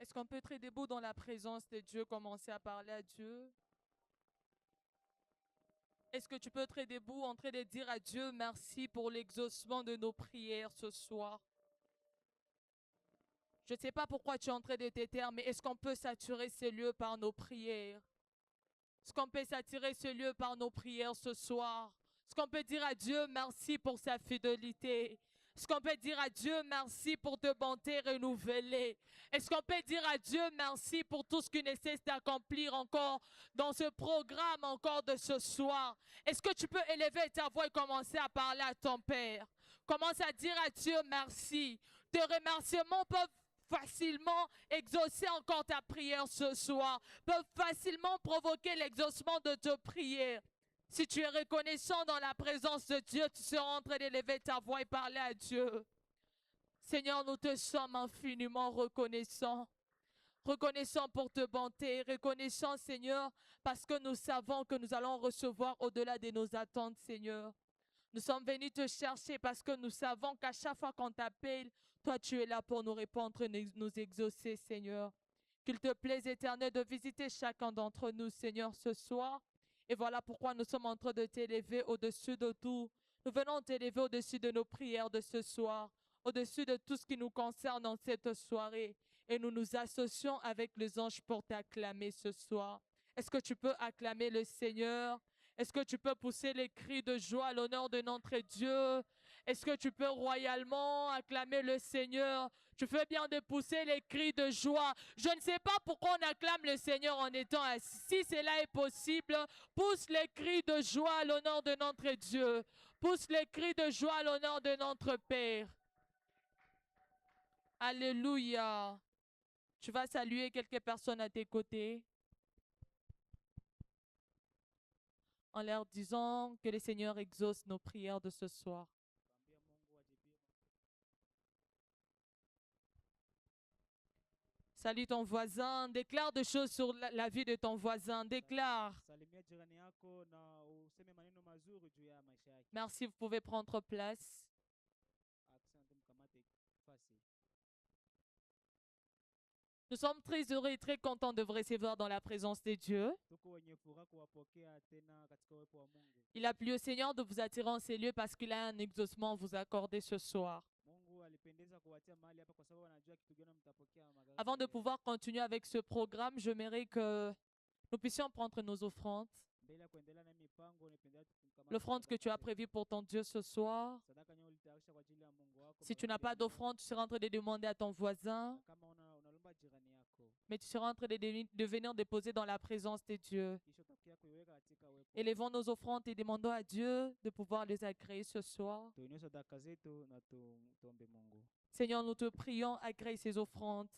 Est-ce qu'on peut être debout dans la présence de Dieu, commencer à parler à Dieu? Est-ce que tu peux être debout, en train de dire à Dieu merci pour l'exaucement de nos prières ce soir? Je ne sais pas pourquoi tu es en train de t'éteindre, mais est-ce qu'on peut saturer ce lieu par nos prières? Est-ce qu'on peut saturer ce lieu par nos prières ce soir? Est-ce qu'on peut dire à Dieu merci pour sa fidélité? Est-ce qu'on peut dire à Dieu merci pour te bonté renouvelée? Est-ce qu'on peut dire à Dieu merci pour tout ce qu'il nécessite d'accomplir encore dans ce programme encore de ce soir? Est-ce que tu peux élever ta voix et commencer à parler à ton Père? Commence à dire à Dieu merci. Tes remerciements peuvent facilement exaucer encore ta prière ce soir, peuvent facilement provoquer l'exaucement de ta prière. Si tu es reconnaissant dans la présence de Dieu, tu seras en train d'élever ta voix et parler à Dieu. Seigneur, nous te sommes infiniment reconnaissants. Reconnaissant pour te bonté, reconnaissant, Seigneur, parce que nous savons que nous allons recevoir au-delà de nos attentes, Seigneur. Nous sommes venus te chercher parce que nous savons qu'à chaque fois qu'on t'appelle, toi, tu es là pour nous répondre et nous exaucer, Seigneur. Qu'il te plaise, Éternel, de visiter chacun d'entre nous, Seigneur, ce soir. Et voilà pourquoi nous sommes en train de t'élever au-dessus de tout. Nous venons t'élever au-dessus de nos prières de ce soir, au-dessus de tout ce qui nous concerne dans cette soirée. Et nous nous associons avec les anges pour t'acclamer ce soir. Est-ce que tu peux acclamer le Seigneur? Est-ce que tu peux pousser les cris de joie à l'honneur de notre Dieu? Est-ce que tu peux royalement acclamer le Seigneur? Tu fais bien de pousser les cris de joie. Je ne sais pas pourquoi on acclame le Seigneur en étant assis. Si cela est possible, pousse les cris de joie à l'honneur de notre Dieu. Pousse les cris de joie à l'honneur de notre Père. Alléluia. Tu vas saluer quelques personnes à tes côtés en leur disant que le Seigneur exauce nos prières de ce soir. Salue ton voisin, déclare des choses sur la vie de ton voisin, déclare. Merci, vous pouvez prendre place. Nous sommes très heureux et très contents de vous recevoir dans la présence de Dieu. Il a plu au Seigneur de vous attirer en ces lieux parce qu'il a un exaucement à vous accorder ce soir. Avant de pouvoir continuer avec ce programme, j'aimerais que nous puissions prendre nos offrandes. L'offrande que tu as prévue pour ton Dieu ce soir. Si tu n'as pas d'offrande, tu seras en train de demander à ton voisin. Mais tu seras en train de venir déposer dans la présence de Dieu. Élevons nos offrandes et demandons à Dieu de pouvoir les agréer ce soir. Seigneur, nous te prions, agrée ces offrandes.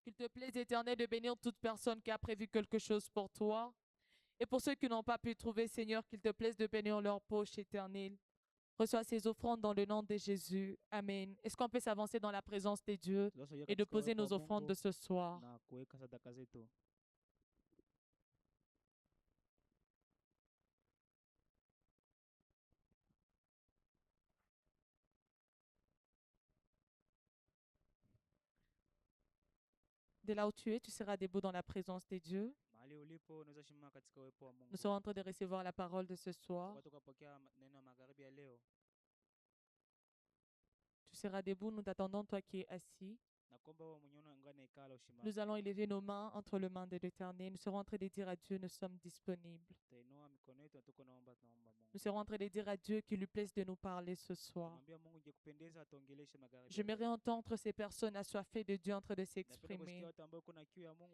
Qu'il te plaise, Éternel, de bénir toute personne qui a prévu quelque chose pour toi. Et pour ceux qui n'ont pas pu trouver, Seigneur, qu'il te plaise de bénir leur poche, Éternel. Reçois ces offrandes dans le nom de Jésus. Amen. Est-ce qu'on peut s'avancer dans la présence de Dieu et de poser nos offrandes de ce soir? De là où tu es, tu seras debout dans la présence de Dieu. Nous sommes en train de recevoir la parole de ce soir. Tu seras debout, nous t'attendons, toi qui es assis. Nous allons élever nos mains entre les mains de l'Éternel. Nous serons en train de dire à Dieu, nous sommes disponibles. Nous serons en train de dire à Dieu qu'il lui plaise de nous parler ce soir. J'aimerais entendre ces personnes assoiffées de Dieu en train de s'exprimer.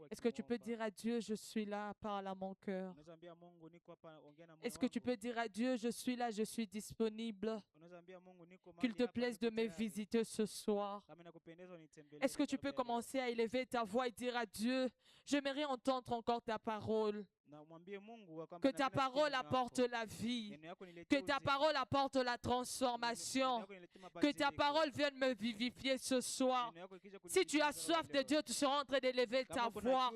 Est-ce que tu peux dire à Dieu, je suis là, parle à mon cœur? Est-ce que tu peux dire à Dieu, je suis là, je suis disponible? Qu'il te plaise de me visiter ce soir. Est-ce que tu peux commencer à élever ta voix et dire à Dieu, j'aimerais entendre encore ta parole. Que ta parole apporte la vie. Que ta parole apporte la transformation. Que ta parole vienne me vivifier ce soir. Si tu as soif de Dieu, tu seras en train d'élever ta voix.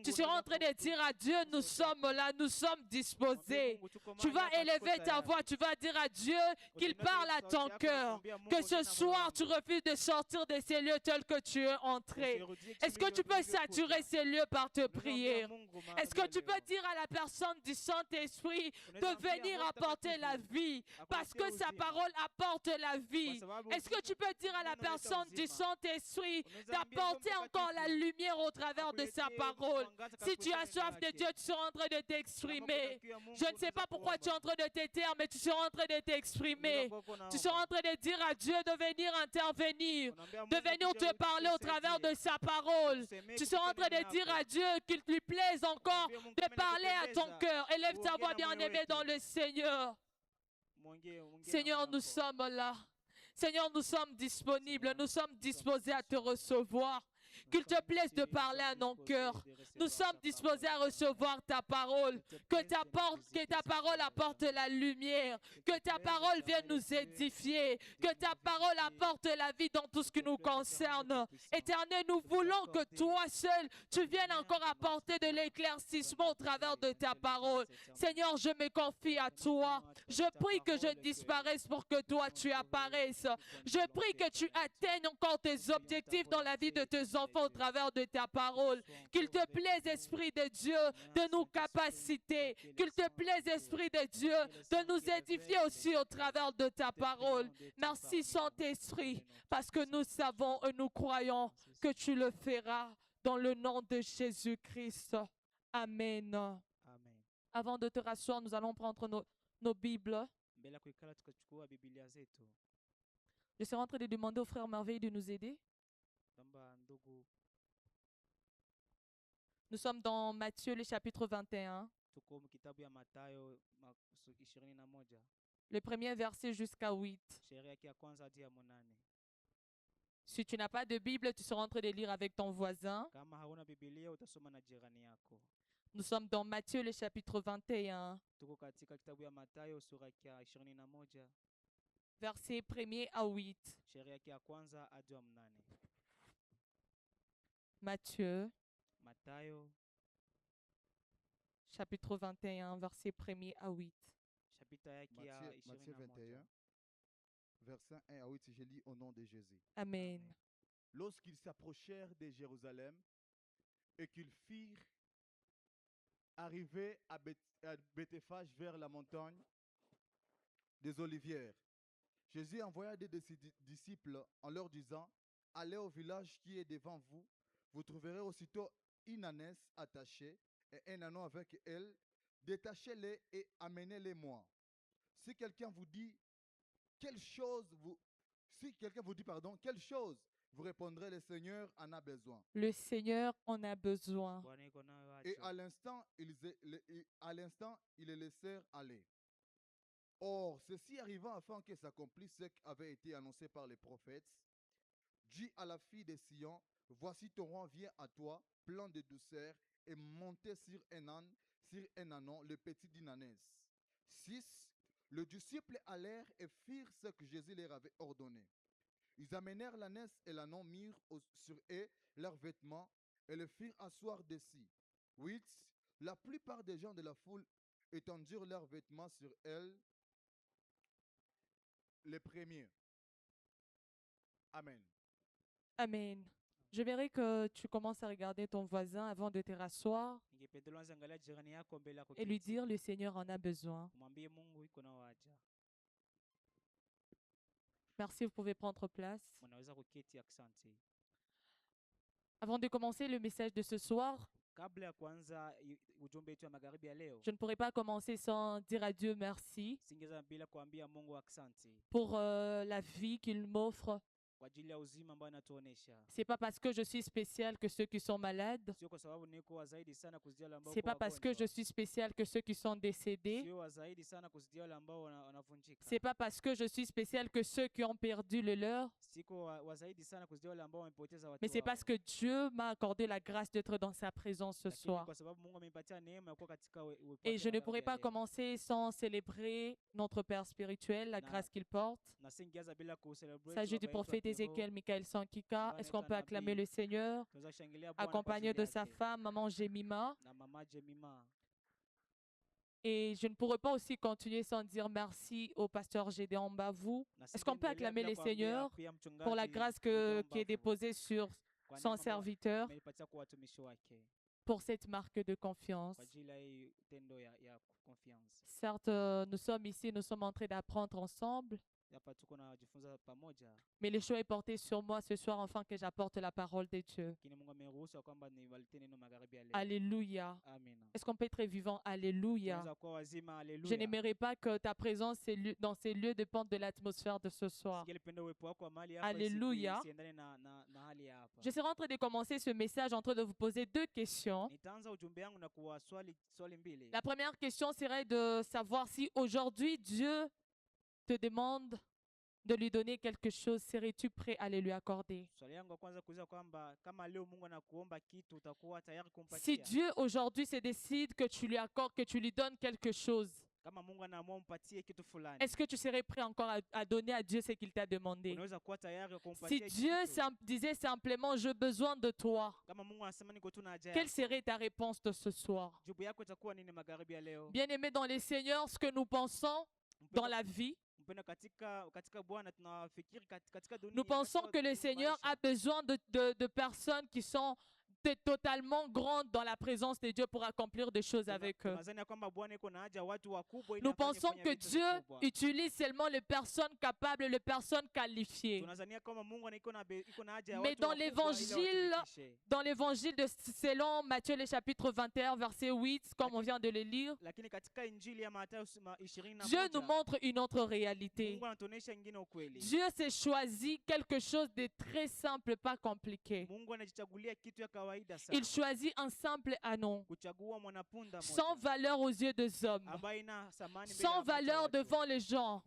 Tu seras en train de dire à Dieu, nous sommes là, nous sommes disposés. Tu vas élever ta voix, tu vas dire à Dieu qu'il parle à ton cœur. Que ce soir, tu refuses de sortir de ces lieux tels que tu es entré. Est-ce que tu peux saturer ces lieux par te prière? Est-ce que tu peux dire à la personne du Saint-Esprit de venir apporter la vie parce que sa parole apporte la vie? Est-ce que tu peux dire à la personne du Saint-Esprit d'apporter encore la lumière au travers de sa parole? Si tu as soif de Dieu, tu seras en train de t'exprimer. Je ne sais pas pourquoi tu es en train de te taire, mais tu seras en train de t'exprimer. Tu seras en train de dire à Dieu de venir intervenir, de venir te parler au travers de sa parole. Tu seras en train de dire à Dieu qu'il lui plaise encore de parler à ton cœur. Élève ta voix bien-aimée dans le Seigneur. Seigneur, nous sommes là. Seigneur, nous sommes disponibles. Nous sommes disposés à te recevoir. Qu'il te plaise de parler à nos cœurs. Nous sommes disposés à recevoir ta parole. Que ta parole apporte la lumière. Que ta parole vienne nous édifier. Que ta parole apporte la vie dans tout ce qui nous concerne. Éternel, nous voulons que toi seul, tu viennes encore apporter de l'éclaircissement au travers de ta parole. Seigneur, je me confie à toi. Je prie que je disparaisse pour que toi tu apparaisses. Je prie que tu atteignes encore tes objectifs dans la vie de tes enfants au travers de ta parole. Qu'il te plaise, Esprit de Dieu, de nous capaciter. Qu'il te plaise, Esprit de Dieu, de nous édifier aussi au travers de ta parole. Merci, Saint-Esprit, parce que nous savons et nous croyons que tu le feras dans le nom de Jésus-Christ. Amen. Amen. Avant de te rasseoir, nous allons prendre nos Bibles. Mbele ya kuikala tukachukua Biblia zetu. Je serai en train de demander au frère Merveille de nous aider. Tamba ndugu, Nous sommes dans Matthieu, le chapitre 21, tuko kitabu ya Mathayo 21, le premier verset jusqu'à 8. sheria yake ya kwanza hadi ya 8. Si tu n'as pas de Bible, tu seras en train de lire avec ton voisin. Kama hauna Biblia utasoma na jirani yako. Nous sommes dans Matthieu, le chapitre 21, Tuko katika kitabu ya Mathayo sura ya 21, verset 1er à 8. sheria yake ya kwanza hadi ya 8. Matthieu, Mathayo chapitre 21, verset 1er à 8. chapita yake ya Matthieu 21, 21. versets 1 à 8, je lis au nom de Jésus. Amen. Lorsqu'ils s'approchèrent de Jérusalem et qu'ils firent arriver à Bethphage vers la montagne des Olivières, Jésus envoya deux de ses disciples en leur disant, « Allez au village qui est devant vous, vous trouverez aussitôt une ânesse attachée et un ânon avec elle. Détachez-les et amenez-les-moi. Si quelqu'un vous dit quelle chose vous répondrez, le Seigneur en a besoin. Le Seigneur en a besoin. Bwana iko nayo Et haja. à l'instant, ils les laissèrent aller. Or, ceci arriva afin que s'accomplisse ce qui avait été annoncé par les prophètes. Dis à la fille de Sion, voici ton roi vient à toi, plein de douceur, et monté sur un âne, sur un ânon, le petit d'une ânesse. 6. Les disciples allèrent et firent ce que Jésus leur avait ordonné. Ils amenèrent l'ânesse et l'ânon, mirent sur eux leurs vêtements et le firent asseoir dessus. 8. La plupart des gens de la foule étendirent leurs vêtements sur elle, les premiers. Amen. Amen. Je verrai que tu commences à regarder ton voisin avant de te rasseoir Ningependa uanze angalia jirani yako mbele yako et lui kiti. dire, le Seigneur en a besoin. Mwambie Mungu iko nayo haja. Merci, vous pouvez prendre place. Mnaweza kuketi, asante. Avant de commencer le message de ce soir, Kabla ya kuanza ujumbe wetu wa magharibi ya leo, je ne pourrais pas commencer sans dire à Dieu merci singeza bila kuambia Mungu asante pour la vie qu'il m'offre kwa ajili ya uzima ambao anatuonesha. C'est pas parce que je suis spécial que ceux qui sont malades. Sio kwa sababu niko wa zaidi sana kuzidia wale ambao C'est pas parce que je suis spécial que ceux qui sont décédés. Sio wa zaidi sana kuzidia wale ambao wanavunjika. C'est pas parce que je suis spécial que ceux qui ont perdu le leur. Siko wa zaidi sana kuzidia wale ambao wamepoteza watu. Mais c'est parce que Dieu m'a accordé la grâce d'être dans sa présence ce soir. Kwa sababu Mungu amenipatia neema ya kuwa katika Et je ne pourrais pas commencer sans célébrer notre Père spirituel, la grâce qu'il porte. Il s'agit du prophète Ézéchiel Michael Sankika. Est-ce qu'on peut acclamer le Seigneur, accompagné de sa femme, Maman Jemima? Et je ne pourrais pas aussi continuer sans dire merci au pasteur Gédéon Bavou. Est-ce qu'on peut acclamer le Seigneur pour la grâce qui est déposée sur son serviteur, pour cette marque de confiance? Certes, nous sommes ici, nous sommes en train d'apprendre ensemble. Mais le choix est porté sur moi ce soir afin que j'apporte la parole de Dieu. Alléluia. Est-ce qu'on peut être vivant? Alléluia. Je n'aimerais pas que ta présence dans ces lieux dépende de l'atmosphère de ce soir. Alléluia. Je serai en train de commencer ce message en train de vous poser deux questions. La première question serait de savoir si aujourd'hui Dieu te demande de lui donner quelque chose, serais-tu prêt à le lui accorder? Si Dieu aujourd'hui se décide que tu lui accordes, que tu lui donnes quelque chose, est-ce que tu serais prêt encore à donner à Dieu ce qu'il t'a demandé? Si Dieu disait simplement « j'ai besoin de toi », quelle serait ta réponse de ce soir? Bien-aimés dans les Seigneurs, ce que nous pensons dans la vie, nous pensons que le Seigneur a besoin de personnes qui sont totalement grandes dans la présence de Dieu pour accomplir des choses avec eux. Nous pensons que Dieu utilise seulement les personnes capables, les personnes qualifiées. Mais dans l'évangile selon Matthieu le chapitre 21, verset 8, comme on vient de le lire, Dieu nous montre une autre réalité. Dieu s'est choisi quelque chose de très simple, pas compliqué. Il choisit un simple anneau, sans valeur aux yeux des hommes, sans valeur devant les gens.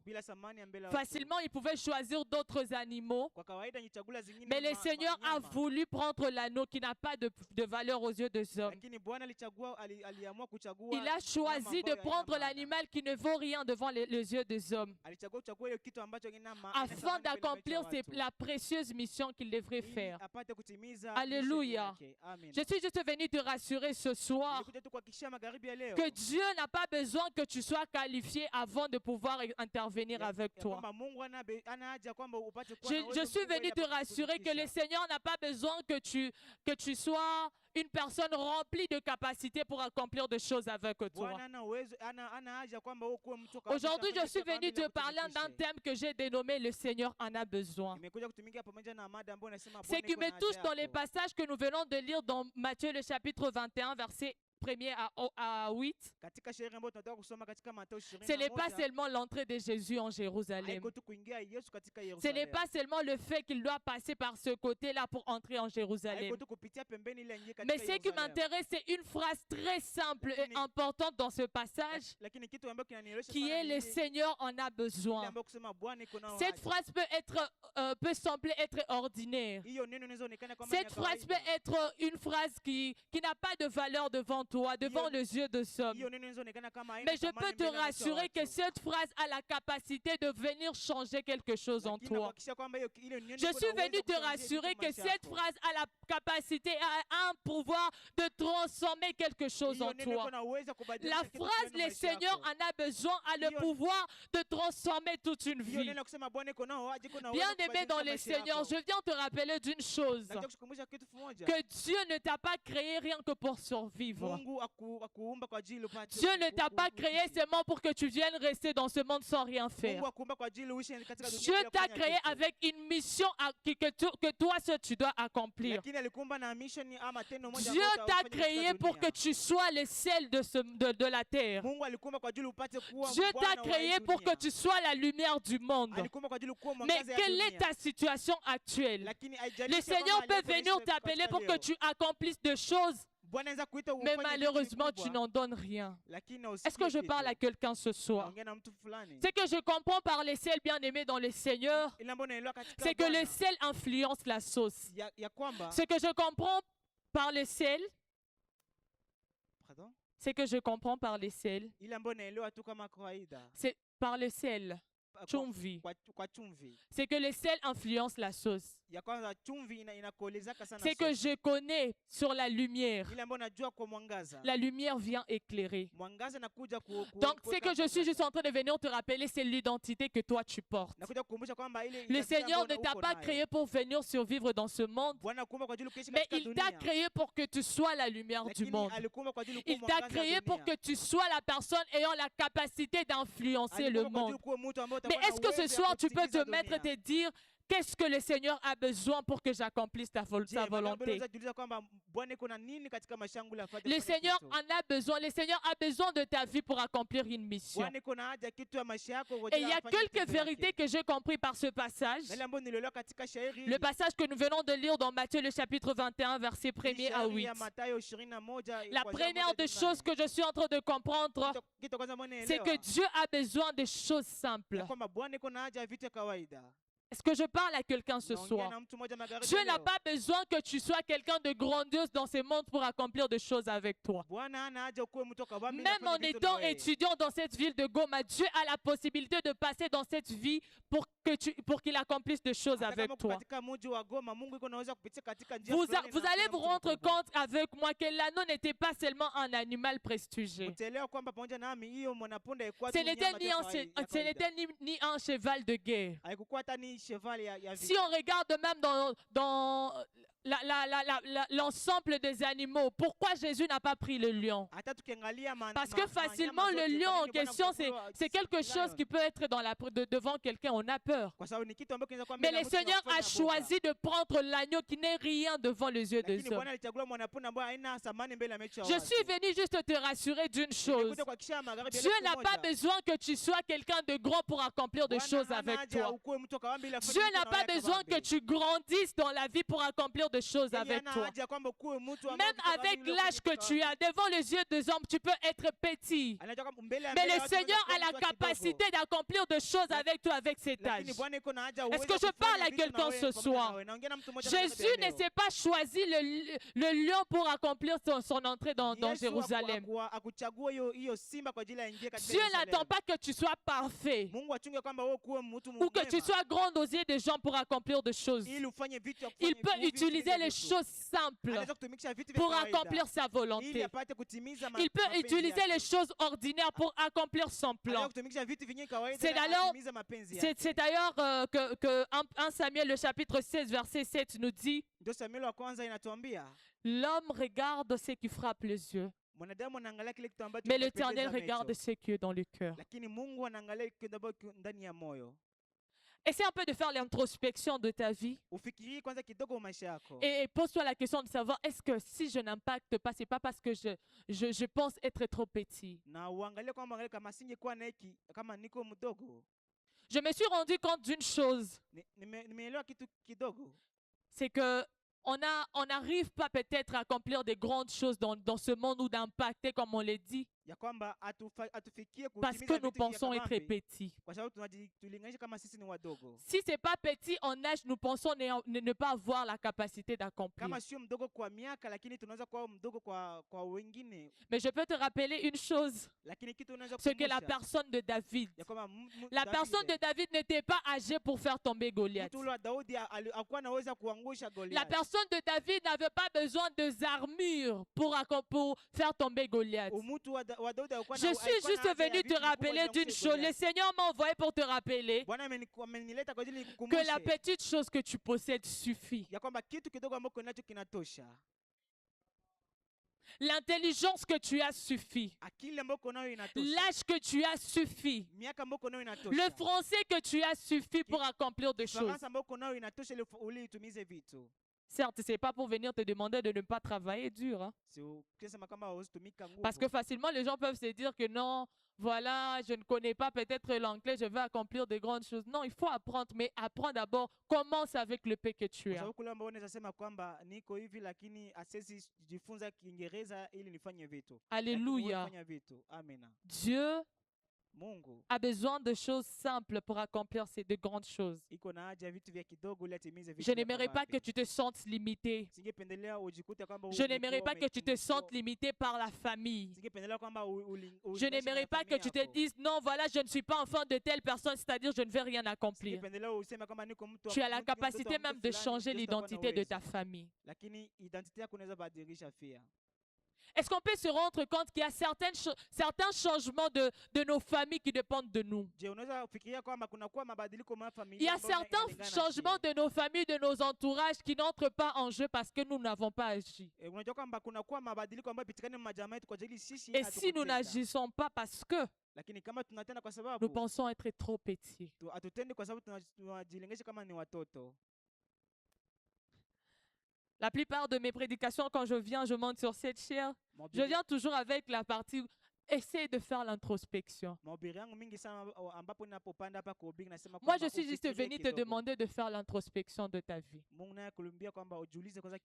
Facilement, il pouvait choisir d'autres animaux, mais le Seigneur a voulu prendre l'anneau qui n'a pas de valeur aux yeux des hommes. Il a choisi de prendre l'animal qui ne vaut rien devant les yeux des hommes, afin d'accomplir la précieuse mission qu'il devrait faire. Alléluia. Je suis juste venu te rassurer ce soir que Dieu n'a pas besoin que tu sois qualifié avant de pouvoir intervenir avec toi. Je suis venu te rassurer que le Seigneur n'a pas besoin que tu sois une personne remplie de capacités pour accomplir des choses avec toi. Aujourd'hui, je suis venu te parler d'un thème que j'ai dénommé « Le Seigneur en a besoin ». Ce qui me touche dans les passages que nous venons de lire dans Matthieu le chapitre 21, verset 1er à 8, ce n'est pas seulement l'entrée de Jésus en Jérusalem. Ce n'est pas seulement le fait qu'il doit passer par ce côté-là pour entrer en Jérusalem. Mais ce qui m'intéresse, c'est une phrase très simple et importante dans ce passage, qui est « Le Seigneur en a besoin ». Cette phrase peut sembler être ordinaire. Cette phrase peut être une phrase qui n'a pas de valeur devant toi, devant les yeux de hommes. Mais je peux te rassurer que cette phrase a la capacité de venir changer quelque chose en toi. Je suis venu te rassurer que cette phrase a la capacité, a un pouvoir de transformer quelque chose en toi. La phrase « Le Seigneur en a besoin » a le pouvoir de transformer toute une vie. Bien-aimé dans le Seigneur, je viens te rappeler d'une chose, que Dieu ne t'a pas créé rien que pour survivre. Mungu akuumba kwa ajili upate Dieu ne t'a pas créé uishi. seulement pour que tu viennes rester dans ce monde sans rien faire. Mungu akuumba kwa ajili uishi katika dunia Dieu bila t'a kufanya créé kitu. avec une mission que toi seul tu dois accomplir. Lakini alikuumba na mission ama tendo moja Dieu ambalo t'a utafanya katika créé pour que dunia. tu sois le sel de la terre. Mungu alikuumba kwa ajili upate kuwa Dieu t'a Bwana wa hii créé pour que dunia. tu sois la lumière du monde. Alikuumba kwa ajili kuwa Mais mwangaza ya quelle est dunia. ta situation actuelle? Lakini Le haijalishi Seigneur kama peut aliyeko venir katika t'appeler pour que leo. tu accomplisses des choses, Bwana anaweza kuita mais ufanye vitu malheureusement tu vikubwa, n'en donnes rien. lakini Est-ce que je hausikii parle à kitu. quelqu'un ce soir? Naongea na mtu fulani. C'est que je comprends par les sels bien-aimés dans le Seigneur, Ile ambayo naelewa katika c'est que le Bwana, sel influence la sauce. ya kwamba Ce que je comprends par le sel, pardon, c'est que je comprends par les sels, ile ambayo naelewa tu kama kawaida c'est par le sel, chumvi. kwa chumvi, C'est que le sel influence la sauce. ya kwanza chumvi inakolezaka sana C'est que sauce. je connais sur la lumière. Ile ambayo najua kwa mwangaza, La lumière vient éclairer. mwangaza nakuja Donc, c'est que je suis juste en train de venir te rappeler, c'est l'identité que toi tu portes. nakuja kukumbusha kwamba ile Le identity Seigneur ambayo ne t'a uko pas nayo. créé pour venir survivre dans ce monde, Bwana akuumba kwa ajili kuishi mais katika il t'a dunia. créé pour que tu sois la lumière du Lakini monde. alikuumba kwa ajili Il kuwa t'a mwangaza wa créé pour dunia. que tu sois la personne ayant la capacité d'influencer le Alikuumba kwa ajili monde. kuwa mtu ambaye Mais utakuwa na est-ce que ce uwezo ya soir tu peux kutikisa te mettre et dunia? te dire, qu'est-ce que le Seigneur a besoin pour que j'accomplisse Je, sa madame, volonté? unaweza jiuliza kwamba Bwana iko na nini katika maisha yangu ili afanye Le kufanya Seigneur kitu? en a besoin. Le Seigneur a besoin de ta vie pour accomplir une mission. Bwana iko na haja ya kitu ya maisha yako kwa Et ajili il y a afanye quelques kitendo yake. vérités que j'ai compris par ce passage. Na ile ambayo nilielewa katika shairi Le passage que nous venons de lire dans Matthieu le chapitre 21, verset 1er à 8. ya Mathayo 21 La kuanzia première moja des hadi choses nane. que je suis en train de comprendre, Kitu kwanza ambayo c'est naelewa, que Dieu a besoin de choses simples. ya kwamba Bwana iko na haja ya vitu ya kawaida. Est-ce que je parle à quelqu'un ce Naongea soir? na mtu mmoja magharibi Dieu ya n'a leo. pas besoin que tu sois quelqu'un de grandiose dans ce monde pour accomplir des choses avec toi. Bwana hana haja ukuwe mtu wa kawaida ili Même afanye en vitu na étant wewe. étudiant dans cette ville de Goma, Dieu a la possibilité de passer dans cette vie pour qu'il accomplisse des choses Hata avec kama uko toi. katika mji wa Goma, Mungu iko naweza kupitia katika njia Vous, fulani vous na allez afanye vous mtu rendre mkubwa. compte avec moi que l'anneau n'était pas seulement un animal prestigieux. Utaelewa kwamba pamoja nami hiyo mwanaponda haikuwa Ce tu n'était nyama tu ni ya un, kawaida- ya ce kawaida. n'était ni un cheval de guerre. Haikukuwa hata ni cheval ya Si vita. on regarde même dans l'ensemble des animaux, pourquoi Jésus n'a pas pris le lion? Hata tukiangalia Parce que facilement, le lion en question, c'est quelque chose qui peut être devant quelqu'un, on a peur. Kwa sababu ni kitu ambacho kinaweza kuwa Mais mbele ya le mtu Seigneur kinafanya a boga. choisi de prendre l'agneau qui n'est rien devant les yeux des Lakini hommes. Bwana alichagua mwanaponda ambaye haina thamani mbele ya macho ya Je watu. suis venu juste te rassurer d'une chose. Nimekuja kuhakikishia magharibi ya Dieu leo n'a moja. pas besoin que tu sois quelqu'un de grand pour accomplir des Bwana choses hana avec haja toi. ukuwe mtu wa kawaida ili afanye Dieu vitu n'a na pas wewe besoin que kabambe. tu grandisses dans la vie pour accomplir des choses Yeye avec hana toi. haja kwamba ukuwe mtu ambaye Même vitu kabambe avec ili ufanye l'âge que vitu tu kabambe. as, devant les yeux des hommes, tu peux être petit. Anajua kwamba mbele ya Mais mbele ya le watu Seigneur unaweza a kuwa la mtu wa kidogo. capacité d'accomplir des choses avec toi avec cet âge. Lakini Bwana iko na haja Est-ce uweze que je kufanya parle à vitu na quelqu'un wewe ce pamoja na soir? wewe. Naongea na mtu mmoja magharibi Jésus ya ne leo. s'est pas choisi le lion pour accomplir son entrée dans Yesu Jérusalem. akuchagua hiyo simba kwa ajili ya ingie katika Dieu Yerusalemu. n'attend pas que tu sois parfait Mungu achunge kwamba wewe kuwe mtu ou que tu mwema sois grand aux yeux des gens pour accomplir des choses. ili ufanye vitu ya Il kufanya peut vitu utiliser vile les vitu. choses simples Anaweza kutumikisha vitu vya pour kawaida accomplir sa ili volonté. apate kutimiza Il peut mapenzi utiliser yake. les choses ordinaires pour accomplir son Anaweza plan. kutumikisha vitu vyenye kawaida C'est na d'ailleurs- atimize mapenzi C'est yake. d'ailleurs que 1 Samuel le chapitre 16 verset 7 nous dit, Ndio Samueli wa kwanza inatuambia l'homme regarde ce qui frappe les yeux, mwanadamu anaangalia kile kitu ambacho mais kinapendeza l'Éternel macho. regarde ce qui est dans le cœur. Lakini Mungu anaangalia kitu ambacho kiko ndani ya moyo. Essaie un peu de faire l'introspection de ta vie Ufikirie kwanza kidogo maisha yako. et pose-toi la question de savoir, est-ce que si je n'impacte pas, c'est pas parce que je pense être trop petit. Na uangalie kwamba angalia kama singekuwa na hiki kama niko mdogo. Je me suis rendu compte d'une chose, Nimeelewa kitu kidogo. c'est que on n'arrive pas peut-être à accomplir des grandes choses dans ce monde ou d'impacter, comme on l'a dit, Ya kwamba atufikie parce kutimiza que nous vitu vya pensons être kabambi, petits. kwa sababu tulinganisha kama sisi ni wadogo. Si c'est pas petit en âge, nous pensons ne pas avoir la capacité d'accomplir. Kama sio mdogo kwa miaka lakini tunaweza kuwa mdogo kwa wengine. Mais je peux te rappeler une chose, Lakini kitu unaweza c'est que la kukumbusha, personne de David, ya kwamba la personne de David n'était pas âgée pour faire tomber Goliath. mtu ule wa Daudi hakuwa anaweza kuangusha La Goliath. personne de David n'avait pas besoin de armures pour faire tomber Goliath. Mtu wa Daudi hakuwa Je suis juste venu te rappeler d'une chose. Le Seigneur m'a envoyé pour te rappeler Bwana amenileta kwa ajili que nikukumbushe la petite chose que tu possèdes suffit. ya kwamba kitu kidogo ambacho nacho kinatosha. L'intelligence que tu as suffit. Akili ambayo uko nayo inatosha. L'âge que tu as suffit. Miaka ambayo uko nayo inatosha. Le français que tu as suffit pour accomplir des choses. Kifaransa ambayo uko nayo inatosha ili utumize vitu. Certes, c'est pas pour venir te demander de ne pas travailler dur. Hein. Parce que facilement, les gens peuvent se dire que non, voilà, je ne connais pas peut-être l'anglais, je vais accomplir de grandes choses. Non, il faut apprendre, mais apprends d'abord. Commence avec le peu que tu as. Alléluia. Dieu a besoin de choses simples pour accomplir ces de grandes choses. Je n'aimerais pas que tu te sentes limité. Je n'aimerais pas que tu te sentes limité par la famille. Je n'aimerais pas que tu te dises non, voilà, je ne suis pas enfant de telle personne, c'est-à-dire je ne vais rien accomplir. Tu as la capacité même de changer l'identité de ta famille. Est-ce qu'on peut se rendre compte qu'il y a certains changements de nos familles qui dépendent de nous? Il y a certains changements de nos familles, de nos entourages qui n'entrent pas en jeu parce que nous n'avons pas agi. Et si nous n'agissons pas parce que nous pensons être trop petits. La plupart de mes prédications, quand je monte sur cette chaire, je viens toujours avec la partie essaye de faire l'introspection. Moi, je suis juste venu te demander de faire l'introspection de ta vie.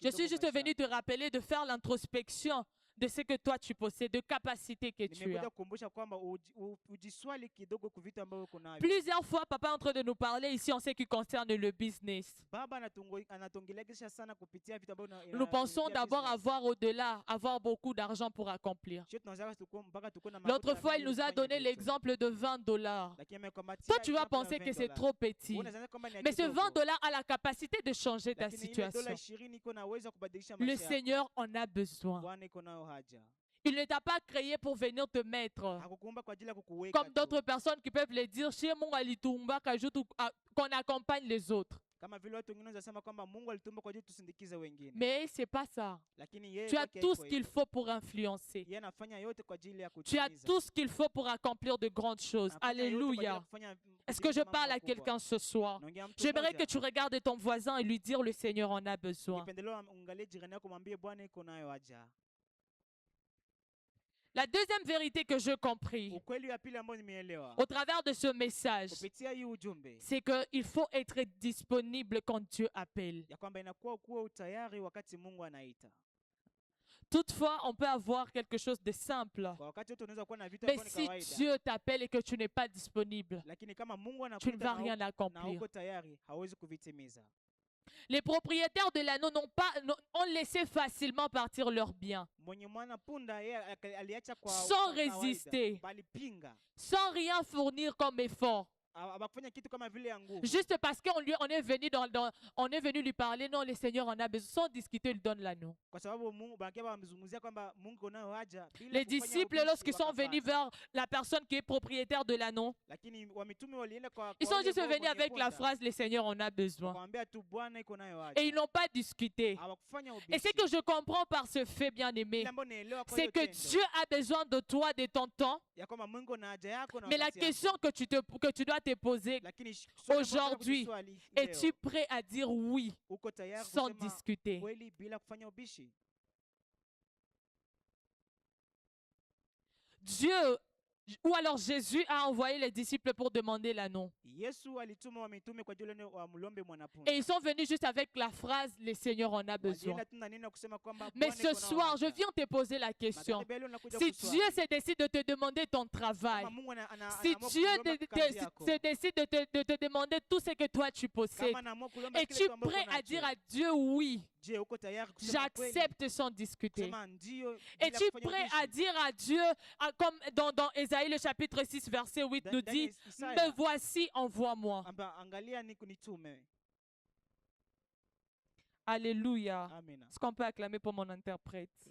Je suis juste venu te rappeler de faire l'introspection de ce que toi tu possèdes, de capacités que tu as. Plusieurs fois, papa est en train de nous parler ici en ce qui concerne le business. Nous pensons d'abord avoir au-delà, avoir beaucoup d'argent pour accomplir. L'autre fois, il nous a donné l'exemple de $20. Toi, tu vas penser que c'est trop petit. Mais ce $20 a la capacité de changer ta situation. Le Seigneur en a besoin. Il ne t'a pas créé pour venir te mettre. Comme d'autres personnes qui peuvent le dire, qu'on accompagne les autres. Mais ce n'est pas ça. Tu as tout ce qu'il faut pour influencer. Tu as tout ce qu'il faut pour accomplir de grandes choses. Alléluia. Est-ce que je parle à quelqu'un ce soir? J'aimerais que tu regardes ton voisin et lui dire le Seigneur en a besoin. La deuxième vérité que je compris au travers de ce message, c'est qu'il faut être disponible quand Dieu appelle. Toutefois, on peut avoir quelque chose de simple. Mais si Dieu t'appelle et que tu n'es pas disponible, tu ne vas rien accomplir. Les propriétaires de l'anneau ont laissé facilement partir leurs biens. Sans résister. Sans rien fournir comme effort. Juste parce qu'on est venu lui parler, non, le Seigneur en a besoin, sans discuter, il donne l'anneau. Les disciples, lorsqu'ils sont venus vers la personne qui est propriétaire de l'anneau, ils sont juste venus avec la phrase, le Seigneur en a besoin. Et ils n'ont pas discuté. Et ce que je comprends par ce fait, bien-aimé, c'est que Dieu a besoin de toi, de ton temps. Mais la question que tu dois te poser aujourd'hui, es-tu prêt à dire oui sans discuter? Dieu, ou alors Jésus a envoyé les disciples pour demander l'anneau. Et ils sont venus juste avec la phrase, le Seigneur en a besoin. Mais ce soir, je viens te poser la question. Si Dieu se décide de te demander ton travail, si Dieu se décide de te demander tout ce que toi tu possèdes, es-tu prêt à dire à Dieu oui? J'accepte sans discuter. Es-tu prêt à dire à Dieu, comme dans Ésaïe le chapitre 6 verset 8 nous dit, me voici, envoie-moi. Alléluia. Est-ce qu'on peut acclamer pour mon interprète?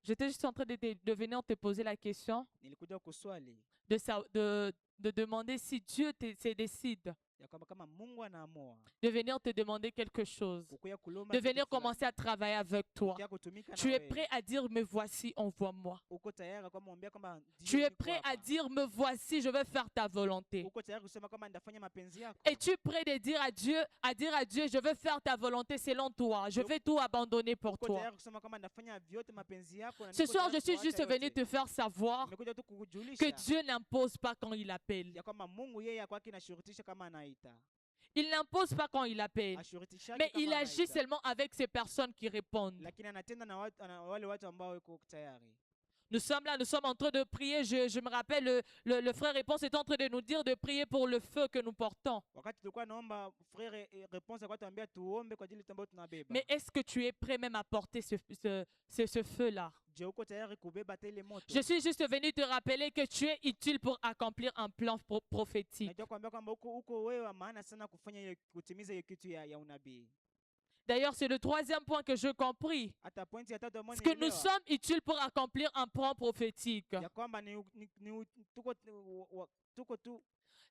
J'étais juste en train de venir te poser la question de demander si Dieu se décide ya kwamba kama Mungu anaamua de venir te demander quelque chose, kukuya kulomba de kitu venir fulani, commencer à travailler avec toi, kukuya kutumika na tu es wewe, prêt à dire, me voici, envoie-moi. uko tayari kwa mwambia kwamba Tu ndio es niko prêt à hapa. dire, me voici, je vais faire ta volonté. Uko tayari kusema kwamba nitafanya mapenzi yako. Es-tu prêt de dire à Dieu, je veux faire ta volonté selon toi, je vais tout abandonner pour Uko toi. tayari kusema kwamba nitafanya vyote mapenzi yako na Ce niko soir, je tayari suis kuacha juste venu yote. te faire savoir Nimekuja tu que kukujulisha Dieu n'impose pas quand il appelle. ya kwamba Mungu yeye kwake anashurutisha kama anaita. Il n'impose pas quand il appelle, Ashurutishaki mais kama il agit anaita. seulement avec ces personnes qui répondent. Lakini anatenda na wale watu ambao wako tayari. Nous sommes là, nous sommes en train de prier. Je me rappelle, le frère Réponse est en train de nous dire de prier pour le feu que nous portons. Wakati tulikuwa naomba frère réponse kwa tuambia tuombe kwa ajili tambo tunabeba. Mais est-ce que tu es prêt même à porter ce feu-là? Je uko tayari kubeba tele moto. Je suis juste venu te rappeler que tu es utile pour accomplir un plan prophétique. Najua kuambia kwamba uko wewe wa maana sana kufanya ile kutimiza hiyo kitu ya unabii. D'ailleurs, c'est le troisième point que je compris. Hata pointi ya tatu ambayo Parce que nous nielewa, sommes utiles pour accomplir un plan prophétique. ya kwamba tuko tu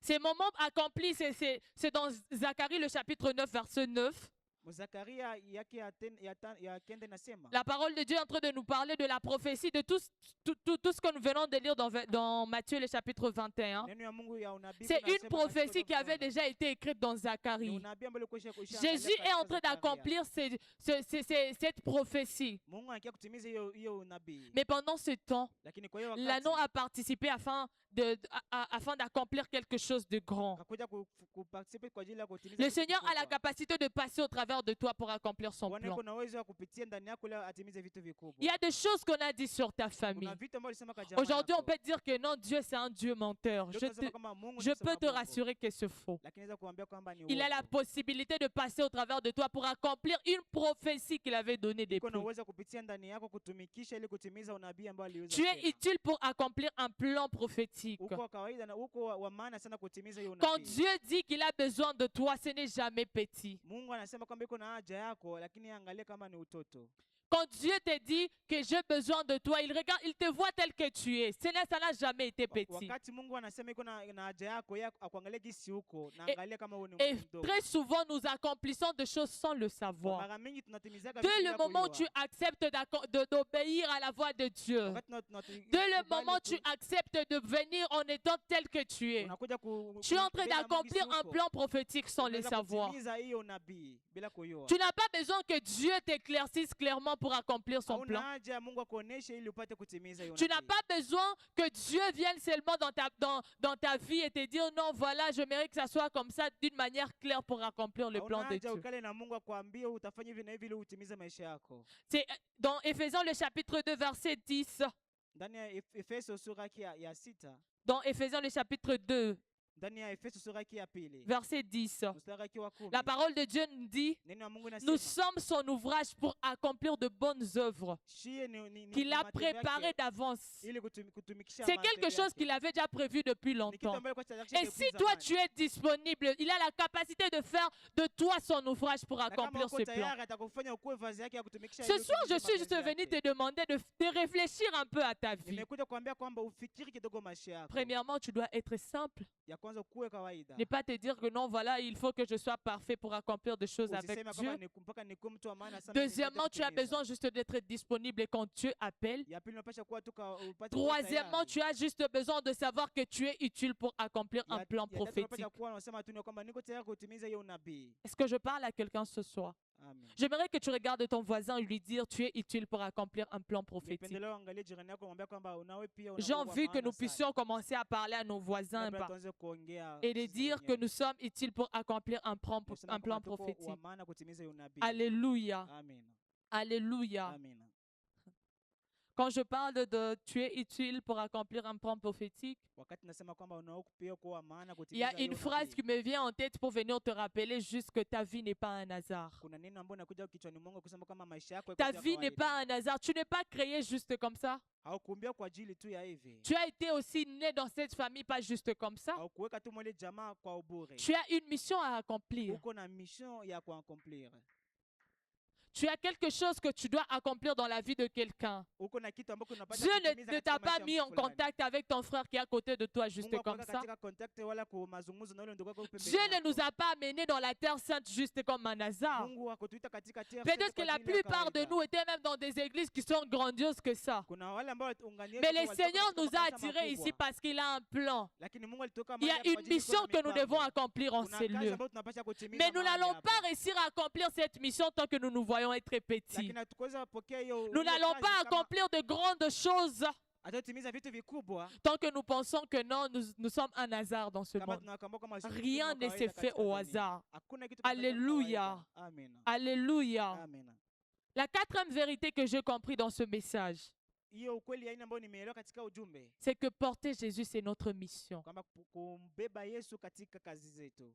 Ces moments accomplis, c'est dans Zacharie le chapitre 9, verset 9. Zakaria yake ya kende nasema. La parole de Dieu est en train de nous parler de la prophétie, de tout ce que nous venons de lire dans Matthieu le chapitre 21. Neno ya Mungu ya unabii C'est kunasema une prophétie qui avait katika déjà été écrite dans Ni Zacharie. unabii ambao ulikuwa Jésus est en train d'accomplir cette prophétie. Mungu anakia kutimiza hiyo unabii. Mais pendant ce temps, Lakini kwa hiyo l'anneau wakati a participé afin d'accomplir quelque chose de grand. akakuja kuparticipe kwa ajili ya kutimiza Le kitu Seigneur a la kikubwa. capacité de passer au travers de toi pour accomplir son Bwana plan. yuko na uwezo wa kupitia ndani yako ili atimize vitu vikubwa. Il y a des choses qu'on a dit sur ta famille. Kuna vitu ambavyo ulisema kwa jamaa Aujourd'hui, on yako. peut dire que non, Dieu c'est un Dieu menteur. Ndio tunasema kama Mungu ni Je msema peux te bongo. rassurer que c'est faux. Lakini naweza kuambia kwamba ni Il a la uongo. possibilité de passer au travers de toi pour accomplir une prophétie qu'il avait donnée Iko na depuis. uwezo wa kupitia ndani yako kutumikisha ili kutimiza unabii ambao aliweza Tu es kusema. utile pour accomplir un plan prophétique. Uko wa kawaida na uko wa maana sana kutimiza hiyo Quand unabii. Dieu dit qu'il a besoin de toi, ce n'est jamais petit. Mungu anasema kwamba iko na haja yako, lakini angalia kama ni utoto. Quand Dieu te dit que j'ai besoin de toi, il regarde, il te voit tel que tu es. Ça n'a jamais été petit. Wakati Mungu anasema iko na haja yako, yeye akuangalia jinsi uko na Et- angalia kama wewe ni Et mdogo. très souvent, nous accomplissons des choses sans le savoir. Mara mingi tunatimizaga Dès vitu le bila moment où tu kujua. acceptes d'obéir à la voix de Dieu, Wakati dès le tunakubali moment où tu acceptes de venir en étant tel que tu es, unakuja tu es en train bila Mungu d'accomplir jinsi un uko. plan prophétique sans le Unaweza savoir. kutimiza hiyo nabii bila kujua. Tu n'as pas besoin que Dieu t'éclaircisse clairement pour accomplir son Hauna plan. haja ya Mungu akuoneshe ili upate kutimiza hiyo Tu n'as nabii. pas besoin que Dieu vienne seulement dans ta vie et te dire non, voilà, je mérite que ça soit comme ça d'une manière claire pour accomplir le Hauna plan de haja Dieu. ukale na Mungu akwambie utafanya hivi na hivi ili utimize maisha yako. C'est dans Éphésiens le chapitre 2, verset 10. Ndani ya Efeso sura yake ya 6, Dans Éphésiens le chapitre 2, ndani ya Efeso sura yake ya 2, verset 10. mstari wake wa 10. La parole de Dieu nous dit, Neno ya Mungu nous inasema sommes son ouvrage pour accomplir de bonnes œuvres shie ni qu'il a matendo yake préparées d'avance. ili kutumikisha C'est matendo quelque chose yake. qu'il avait déjà prévu depuis Ni kitu longtemps. ambacho kwa tayari Et si toi tu es disponible, il a la capacité de faire de toi son ouvrage pour accomplir ce plan. tayari atakufanya ukuwe vazi yake ya kutumikisha Ce ili soir, je utimize suis juste mapenzi venu yake. te demander de réfléchir un peu à ta vie. Nimekuja kuambia kwamba ufikiri kidogo maisha yako. Premièrement, tu dois être simple. Ya kwanza kuwe kawaida. Ne pas te dire que non, voilà, il faut que je sois parfait pour accomplir des choses avec Usiseme Dieu. kwamba mpaka nikuwe mtu wa maana sana ili Deuxièmement, nipate tu as kutimiza. besoin juste d'être disponible quand Dieu appelle. Ya pili unapaswa kuwa tu upate kuwa Troisièmement, tayari. tu as juste besoin de savoir que tu es utile pour accomplir un plan Ya tatu prophétique. unapaswa kuwa unasema tu ni kwamba niko tayari kutimiza hiyo unabii. Est-ce que je parle à quelqu'un ce soir? Amen. J'aimerais que tu regardes ton voisin et lui dire tu es utile pour accomplir un plan prophétique. Nipendelea uangalie jirani yako mwambie kwamba unawe pia J'ai unakuwa envie que maana nous sana. puissions commencer à parler à nos voisins Labda tuanze kuongea et de sisi dire que wenyewe. nous sommes utiles pour accomplir un plan Tunasema kwamba tuko wa prophétique. maana kutimiza hiyo unabii. Alléluia. Amen. Alléluia. Amen. Quand je parle de tu es utile pour accomplir un plan prophétique, Wakati nasema kwamba unawe pia kuwa wa maana il y kutimiza a hiyo une phrase unabii. qui me vient en tête pour venir te rappeler juste que ta vie n'est pas un hasard. Kuna neno ambalo nakuja kichwani mwangu kusema kama maisha yako Ta vie n'est pas un hasard. Tu n'es pas créé juste comme ça. haukumbia kwa ajili tu ya hivi. Tu as été aussi né dans cette famille pas juste comme ça. Haukuweka tu mwele jamaa kwa ubure. Tu as une mission à accomplir. Uko na mission ya kuaccomplir. Tu as quelque chose que tu dois accomplir dans la vie de quelqu'un. uko na kitu ambako unapaswa Dieu kutimiza ne katika t'a maisha pas ya mis mtu en fulani. contact avec ton frère qui est à côté de toi juste Mungu comme hakuweka ça. katika contact wala kwa mazungumzo na ule ndugu yako pembeni Dieu ne yako. nous a pas amenés dans la terre sainte juste comme un hasard. Mungu hakutuita katika terre Peut-être sainte que kwa la ajili ya plupart de kawaida. nous étaient même dans des églises qui sont grandioses que ça. Kuna wale ambao unganieni Mais tu le walitoka Seigneur katika nous a makanisa attirés ici makubwa. parce qu'il a un plan. Lakini Mungu alitoka Il y mahali a hapa kwa une ajili mission kuna que nous mipango. devons accomplir en Kuna ces kazi lieux. ambayo tunapaswa kutimiza Mais nous mahali n'allons hapa. pas réussir à accomplir cette mission tant que nous nous voyons être petits. Lakini hatukuweza kupokea hiyo Nous hiyo n'allons kazi pas kama accomplir de grandes choses hatatimiza vitu vikubwa tant que nous pensons que non, nous sommes un hasard dans ce kama monde. tunakamboka kama Rien ne se fait au hasard. Hakuna kitu kinatokea kwa Alléluia. kawaida. Amen. Alléluia. Amen. La quatrième vérité que j'ai compris dans ce message, Hiyo ukweli aina ambayo nimeelewa katika ujumbe c'est que porter Jésus, c'est notre mission. kwamba kumbeba Yesu katika kazi zetu.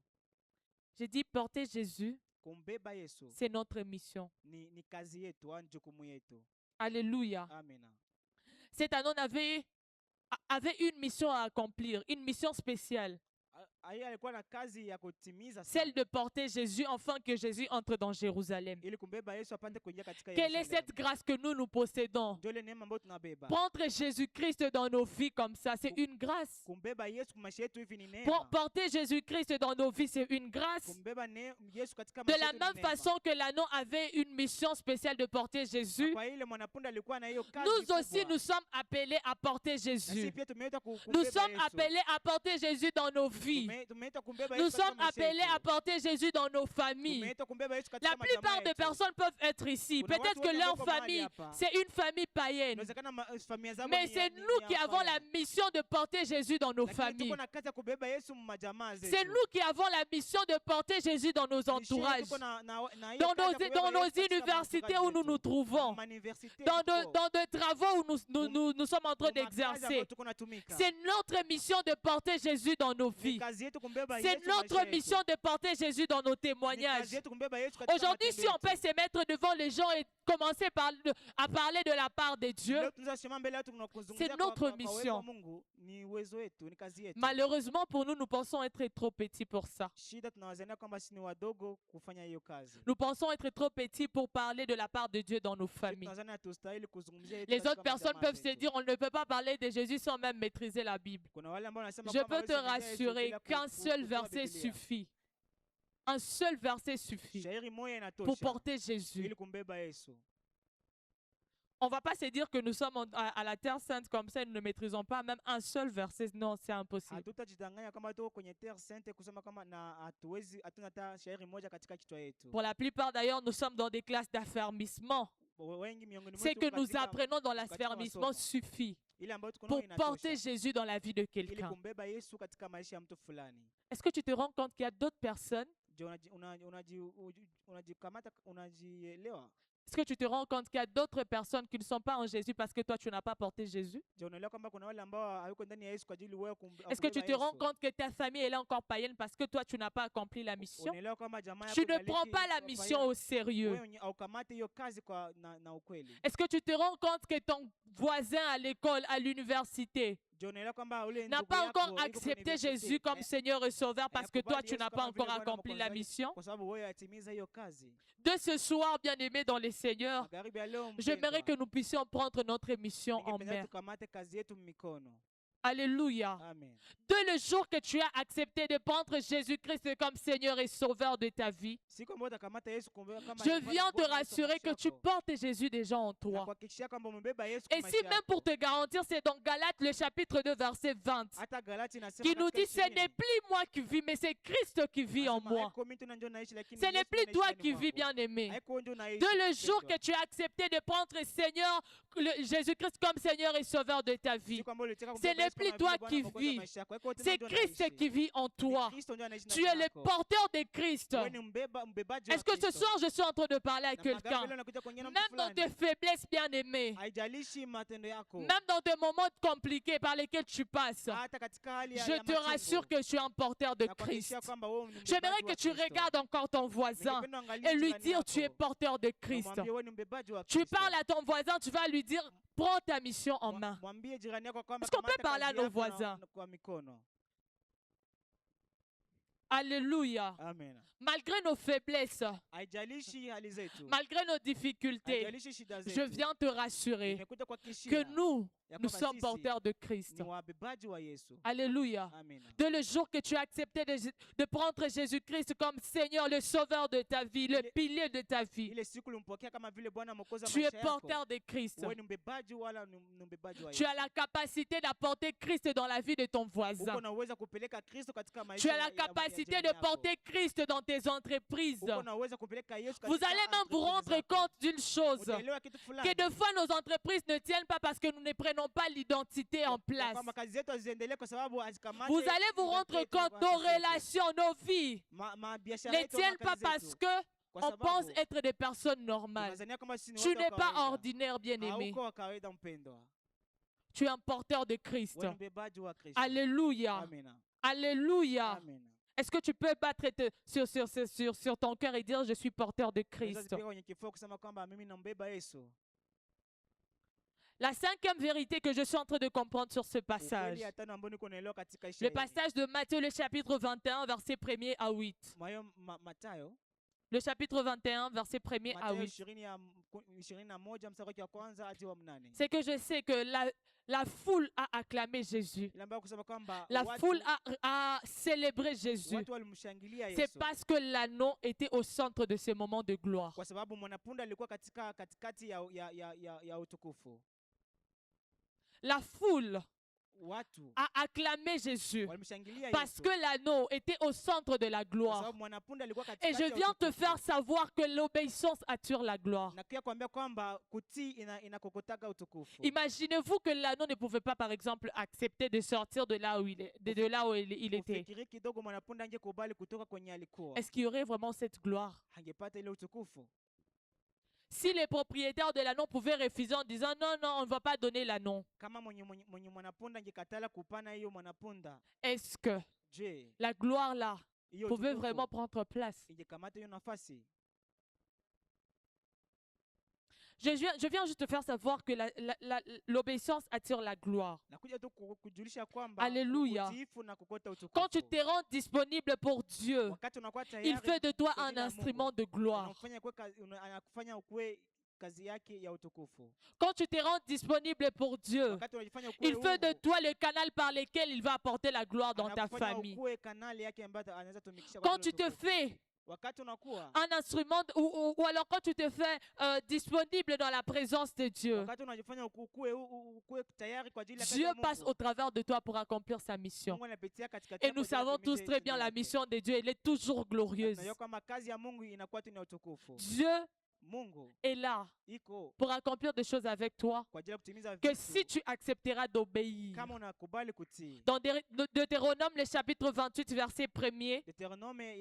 J'ai dit porter Jésus, Kumbeba Yesu c'est notre mission. ni kazi yetu au jukumu yetu. Alléluia. Amen. Cet homme avait une mission à accomplir, une mission spéciale, Yeye alikuwa na kazi ya kutimiza sana. celle de porter Jésus afin que Jésus entre dans Jérusalem. Ili kumbeba Yesu apande kuingia katika Quelle est Yerusalemu. cette grâce que nous possédons? Ndio ile neema ambayo tunabeba. Prendre Jésus-Christ dans nos vies comme ça, c'est une grâce. Kumbeba Yesu kwa maisha yetu hivi ni neema. Porter Jésus-Christ dans nos vies, c'est une grâce. Kumbeba Yesu katika De maisha la yetu ni même neema. façon que l'agneau avait une mission spéciale de porter Na Jésus, kwa ile mwanapunda alikuwa na hiyo kazi nous aussi kubwa. nous sommes appelés à porter Na sisi Jésus. pia tumeitwa Nous kumbeba sommes Yesu. appelés à porter Jésus dans nos vies. Tumeitwa kumbeba Nous Yesu katika sommes maisha appelés yetu. à porter Jésus dans nos familles. Tumeitwa kumbeba Yesu katika La majamaa plupart des yetu. personnes peuvent être ici. Kuna Peut-être watu que wengi leur wako mahali famille, hapa. c'est une famille païenne. Inawezekana familia zao Mais ni- c'est ni- nous ni qui ya avons la hapana. mission de porter Jésus dans nos Lakini familles. tuko na kazi ya kubeba Yesu majamaa zetu. C'est nous qui avons la mission de porter Jésus dans nos Ni sisi entourages, tuko na hiyo dans kazi ya nos, kubeba dans nos Yesu katika universités maentourage où nous zetu. nous trouvons, Ma université dans tuko. de travaux où nous sommes en train Kwa makazi ambayo d'exercer. tuko natumika. C'est notre mission de porter Jésus dans nos Ni vies. kazi yetu kumbeba C'est Yesu notre maisha mission yetu. de porter Jésus dans nos Ni témoignages. kazi yetu kumbeba Yesu katika Aujourd'hui, matendo si on yetu. peut se mettre devant les gens et commencer à parler de la part de Dieu, Leo tunaweza simama mbele ya watu na kuzungumzia c'est kwa- notre kwa uwepo wa mission. Mungu, ni uwezo wetu, ni kazi yetu. malheureusement pour nous, nous pensons être trop petits pour ça. Shida tunawazania kwamba si ni wadogo kufanya hiyo kazi. Nous pensons être trop petits pour parler de la part de Dieu dans nos Sisi familles. tunawazania hatustahili kuzungumzia yetu Les katika autres personnes majamaa peuvent se zetu. dire, on ne peut pas parler de Jésus sans même maîtriser la Bible. Kuna wale ambao wanasema Je kwamba peux te hawezi kuongea Yesu rassurer bila qu'un seul kujua verset Biblia. suffit. Un seul verset suffit Shairi moja pour inatosha porter Jésus. ili kumbeba Yesu. On ne va pas se dire que nous sommes à la terre sainte comme ça et nous ne maîtrisons pas même un seul verset. Non, c'est impossible. Hatutajidanganya kama tuko kwenye terre sainte kusema kama na hatuna hata shairi moja katika kichwa yetu. Pour la plupart d'ailleurs, nous sommes dans des classes d'affermissement. Wengi miongoni Ce mwetu que nous katika- apprenons dans katika l'affermissement masomo. suffit Ile ambayo tuko pour nayo inatosha. porter Jésus dans la vie de Ili quelqu'un. kumbeba Yesu katika maisha ya mtu fulani. Est-ce que tu te rends compte qu'il y a d'autres personnes? Je unajikamata unajielewa? Est-ce que tu te rends compte qu'il y a d'autres personnes qui ne sont pas en Jésus parce que toi, tu n'as pas porté Jésus? Je unaelewa kwamba kuna wale ambao hayuko ndani ya Yesu kwa ajili wewe Est-ce que tu te kumbeba rends Yesu? compte que ta famille elle est encore païenne parce que toi, tu n'as pas accompli la mission? Unaelewa kwamba jamaa Tu yako ne prends ingaliki pas la kwa mission faida. au sérieux. Wewe haukamate hiyo kazi kwa na ukweli. Est-ce que tu te rends compte que ton voisin à l'école, à l'université, Je unaelewa kwamba ule n'a ndugu pas yako encore yuko kwenye accepté university, Jésus comme Seigneur et Sauveur parce que toi, hayakubali tu Yesu n'as kama pas vile encore Bwana accompli la mwokozi, mission? kwa sababu wewe yatimiza hiyo kazi. De ce soir, bien-aimés dans les Seigneurs, Magharibi ya leo j'aimerais que mpendwa, nous puissions prendre notre mission en ningependa main. tukamate kazi yetu mikono. Alléluia. Amen. Dès le jour que tu as accepté de prendre Jésus-Christ comme Seigneur et Sauveur de ta vie, Siku ambayo utakamata Yesu kumbe kama je Bwana viens te Bwana Yesu rassurer que maisha tu yako. portes Jésus déjà en Na toi. kuhakikishia kwamba umebeba Yesu Et kwa si maisha même pour yako. te garantir, c'est dans Galates le chapitre 2, verset 20, Hata Galati inasema qui nous katika dit, ce n'est 20, plus moi qui vis, mais c'est Christ qui vit en anasema, moi. haiko mimi tu ndio naishi, lakini Ce n'est Yesu plus anaishi toi ndani qui vis, mwako. bien-aimé. Haiko wewe ndio unaishi, Dès le jour mpendwa. que tu as accepté de prendre Seigneur, Jésus-Christ comme Seigneur et Sauveur de ta vie, Siku ambayo ulitaka ce kumbeba n'est Yesu plus kama toi vile Bwana qui Mwokozi wa vis. maisha yako. Haiko wewe tu c'est ndio Christ unaishi. qui vit en Ni toi. Kristo ndio anaishi Tu ndani es le yako. porteur de Christ. Wewe ni mbebaji wa Est-ce que ce Kristo. soir, je suis en train de parler à Na magharibi quelqu'un? leo unakuja kuongea na Même mtu dans tes fulani. faiblesses, bien-aimés, Haijalishi matendo yako. même dans des moments compliqués par lesquels tu passes, Hata katika hali je ya te machungu. rassure que tu es un porteur de Na kuhakikishia Christ. kwamba wewe ni mbebaji J'aimerais wa que tu Kristo. regardes encore ton voisin Ningependa uangalie et lui jirani dire tu es yako. porteur de Na Christ. umwambie wewe ni mbebaji wa Tu Kristo. parles à ton voisin, tu vas lui dire prends ta mission en main. Mwambie jirani yako kwamba Est-ce qu'on peut kamata parler à kazi nos yako voisins? kwa mikono. Alléluia. Amen. Malgré nos faiblesses, Haijalishi hali zetu, malgré nos difficultés, haijalishi shida je zetu, viens te rassurer nimekuja que kuhakikishia nous ya nous kwamba sommes sisi porteurs de Christ. ni wabebaji wa Yesu. Alléluia. Amen. Dès le jour que tu as accepté de prendre Jésus-Christ comme Seigneur, le Sauveur de ta vie, le pilier de ta vie, Ile siku ulimpokea kama vile Bwana Mwokozi wa tu es maisha yako, porteur de Christ. wewe ni mbebaji wala ni mbebaji wa Tu Yesu. as la capacité d'apporter Christ dans la vie de ton voisin. Uko na uwezo kupeleka Kristo katika Tu maisha as la ya capacité jirani de yako. porter Christ dans tes entreprises. Uko na uwezo kupeleka Yesu Vous katika allez même vous entreprise rendre zako. compte d'une chose, Utaelewa kitu fulani. que de fois nos entreprises ne tiennent pas parce que nous ne prenons pas l'identité en place. Kwamba kazi zetu haziendelee kwa sababu hazikamate Vous allez vous identity rendre yetu compte, kwa nos kazi zetu. relations, nos vies Biashara ne yetu ama tiennent pas kazi parce zetu. que Kwa on pense sababu être des personnes normales. tunazania kama sisi ni Tu watu wa n'es pas kawaida. ordinaire, bien-aimé. Hauko wa kawaida mpendwa. Tu es un porteur de Christ. Wewe ni mbebaji wa Kristo. Alléluia. Amina. Alléluia. Amina. Est-ce que tu peux battre sur ton cœur et dire je suis porteur de Unaweza Christ? zipiga kwenye kifua kusema kwamba mimi nambeba Yesu. La cinquième vérité que je suis en train de comprendre sur ce passage. Ukweli ya tano ambao niko naelewa katika Le Ishairi. passage de Matthieu, le chapitre 21, verset 1er à 8. Mathayo Le chapitre 21, verset 1er à Mathayo 8. 21 mstari wake wa kwanza hadi wa 8. C'est que je sais que la foule a acclamé Jésus. Ile ambayo kusema kwamba La foule a célébré Jésus. watu walimshangilia C'est Yesu. parce que l'anneau était au centre de ce moment de gloire. Kwa sababu mwanapunda alikuwa katikati ya utukufu. La foule Watu a acclamé Jésus walimshangilia parce Yesu. que l'anneau était au centre de la Kwa gloire. sababu mwanapunda alikuwa Et katikati je ya viens te utukufu. faire savoir que l'obéissance attire la gloire. Na pia kuambia kwamba kutii inakokotaka utukufu. Imaginez-vous que l'anneau ne pouvait pas, par exemple, accepter de sortir de là où il était. Ufikiri kidogo mwanapunda angekubali kutoka kwenye alikuwa. Est-ce qu'il y aurait vraiment cette gloire? Hangepata ile utukufu. Si les propriétaires de l'anneau pouvaient refuser en disant non, non, on ne va pas donner l'anneau, Kama mwenye mwanapunda angekatala kupana hiyo mwanapunda, est-ce que je, la gloire là hiyo pouvait utukufu vraiment prendre place? ingekamata hiyo nafasi? Je viens juste te faire savoir que l'obéissance attire la gloire. Nakuja tu kujulisha kwamba Alléluia. utiifu na kukota utukufu. Quand tu te rends disponible pour Dieu, Wakati unakuwa tayari il fait de toi kwa un ajili ya instrument Mungu, de gloire. anakufanya ukuwe kazi yake ya utukufu. Quand tu te rends disponible pour Dieu, Wakati unajifanya ukuwe il fait de huru, toi le canal par lequel il va apporter la gloire dans ta anakufanya famille. ukuwe kanali yake ambayo anaweza tumikisha kwa Quand tu ajili ya te utukufu. fais Wakati unakuwa un instrument ou alors quand tu te fais disponible dans la présence de Dieu, wakati unajifanya ukuwe tayari kwa ajili ya kazi Dieu ya passe Mungu, au travers de toi pour accomplir sa mission. Mungu anapitia katikati Et yako nous kwa ajili ya savons tous kutimiza très bien tendo la lake. mission de Dieu, elle est toujours glorieuse. Tunajua kama kazi ya Mungu inakuwa tu ni ya utukufu. Dieu Mungu est là iko pour accomplir des choses avec toi, kwa ajili ya kutimiza que vitu si tu accepteras d'obéir. kama unakubali kutii. Dans Deutéronome, le chapitre 28, verset 1er, Deuteronome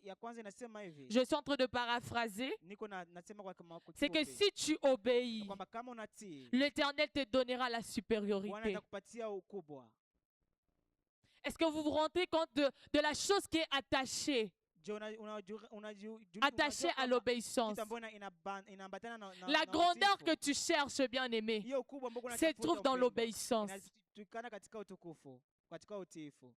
ya kwanza inasema hivi. je suis en train de paraphraser, Niko nasema kwa c'est que kifupi, si tu obéis, kwamba kama unatii l'Éternel te donnera la Bwana supériorité. atakupatia ukubwa. Est-ce que vous vous rendez compte de la chose qui est attachée, Je attachée à l'obéissance? kitu ambayo inaambatana na La na grandeur utiifu. que tu cherches, bien-aimé, Hiyo ukubwa ambao se unatafuta trouve dans upendo, l'obéissance. inatukana katika utukufu, katika utiifu.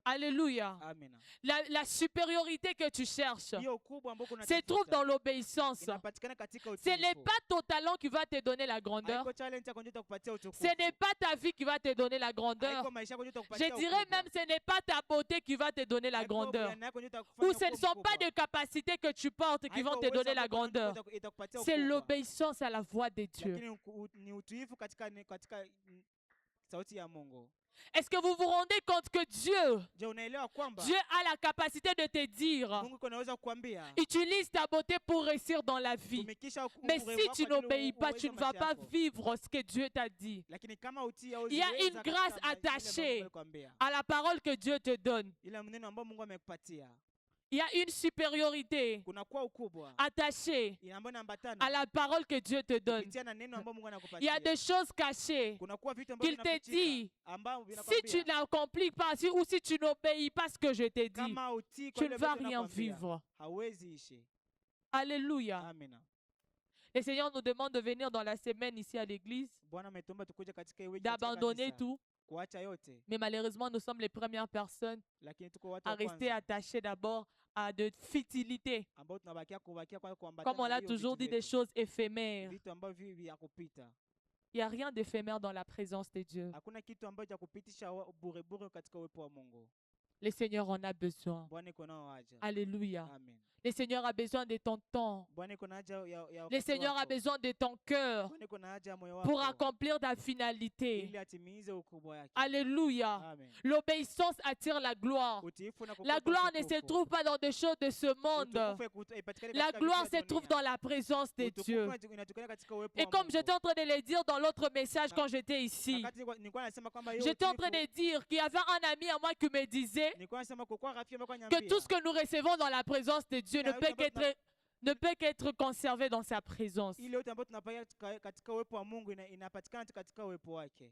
Alléluia. Amina. La supériorité que tu cherches Hiyo ukubwa ambao se trouve dans l'obéissance. inapatikana katika Ce n'est utiifu. pas ton talent qui va te donner la grandeur. Haiko talent yako ndio itakupatia utukufu. Ce n'est pas ta vie qui va te donner la grandeur. Haiko maisha yako ndio itakupatia Je dirais ukubwa. même ce n'est pas ta beauté qui va te donner la Haiko grandeur. bwana yako ndio itakufanya Ou ce ne ukuwe sont pas mkubwa. des capacités que tu portes qui Haiko vont te uwezo donner la ambao Bwana grandeur. itakupatia C'est ukubwa. l'obéissance à la voix de Dieu. Lakini ni utiifu katika sauti ya Mungu. Est-ce que vous vous rendez compte que Dieu Je, unaelewa kwamba a la capacité de te dire, Mungu kunaweza kukuambia utilise ta beauté pour réussir dans la vie. tumikisha Mais urembo si wako tu kwa ajili n'obéis pas, uweze tu ne vas maisha pas yako. vivre ce que Dieu t'a dit. Lakini kama utii hauwezi Il y a weza une katika grâce maisha ile ambayo attachée Mungu alikwambia. À la parole que Dieu te donne, Ile maneno ambayo Mungu amekupatia. il y a une supériorité Kunakuwa ukubwa attachée ambayo inaambatana à la parole que Dieu te donne. kupitia na neno ambayo Mungu Il y anakupatia. a des choses cachées Kunakuwa vitu ambavyo qu'il te vinafichika dit. ambao Si tu vinakwambia n'accomplis pas, ou si tu n'obéis pas ce que je t'ai dit, kama utii kwa tu ile ne vas ambayo rien tunakwambia, vivre. hauwezi ishi. Alléluia. Amina. Le Seigneur nous demande de venir dans la semaine ici à l'église, Bwana ametuomba tukuje katika hii wiki katika d'abandonner kanisa. tout kuacha yote, Mais malheureusement, nous sommes les premières personnes lakini tuko watu à wa rester kwanza attachés d'abord à de futilités. ambao tunabakia kubakia kwa Comme kuambatana on na l'a hiyo toujours vitu dit, des vyetu, choses éphémères. vitu ambavyo vya kupita. Il n'y a rien d'éphémère dans la présence de Dieu. Hakuna kitu ambacho cha kupitisha bure bure katika uwepo wa Mungu. Le Seigneur en a besoin. Bwana iko nao haja. Alléluia. Amen. Le Seigneur a besoin de ton temps. Bwana iko na haja ya Le wakati Seigneur a wako. besoin de ton cœur Bwana iko na haja ya moyo pour wako accomplir ta finalité. ili atimize ukubwa yake. Alléluia. Amen. L'obéissance attire la gloire. Utiifu na La kufuata gloire ne se utukufu. trouve pas dans des choses de ce monde. Utukufu haipatikani La katika gloire vitu vya se trouve dunia. dans la présence de Utukufu Dieu. inatokana katika uwepo Et wa comme Mungu. j'étais en train de le dire dans l'autre message quand j'étais ici, Wakati nilikuwa nasema kwamba hiyo j'étais en train de utiifu, dire qu'il y avait un ami à moi qui me disait nilikuwa nasema kwa rafiki ambaye que kanyambia tout ce que nous recevons dans la présence de Dieu ne peut qu'être conservé dans sa présence. ile yote ambayo tunapata katika uwepo wa Mungu inapatikana katika uwepo wake.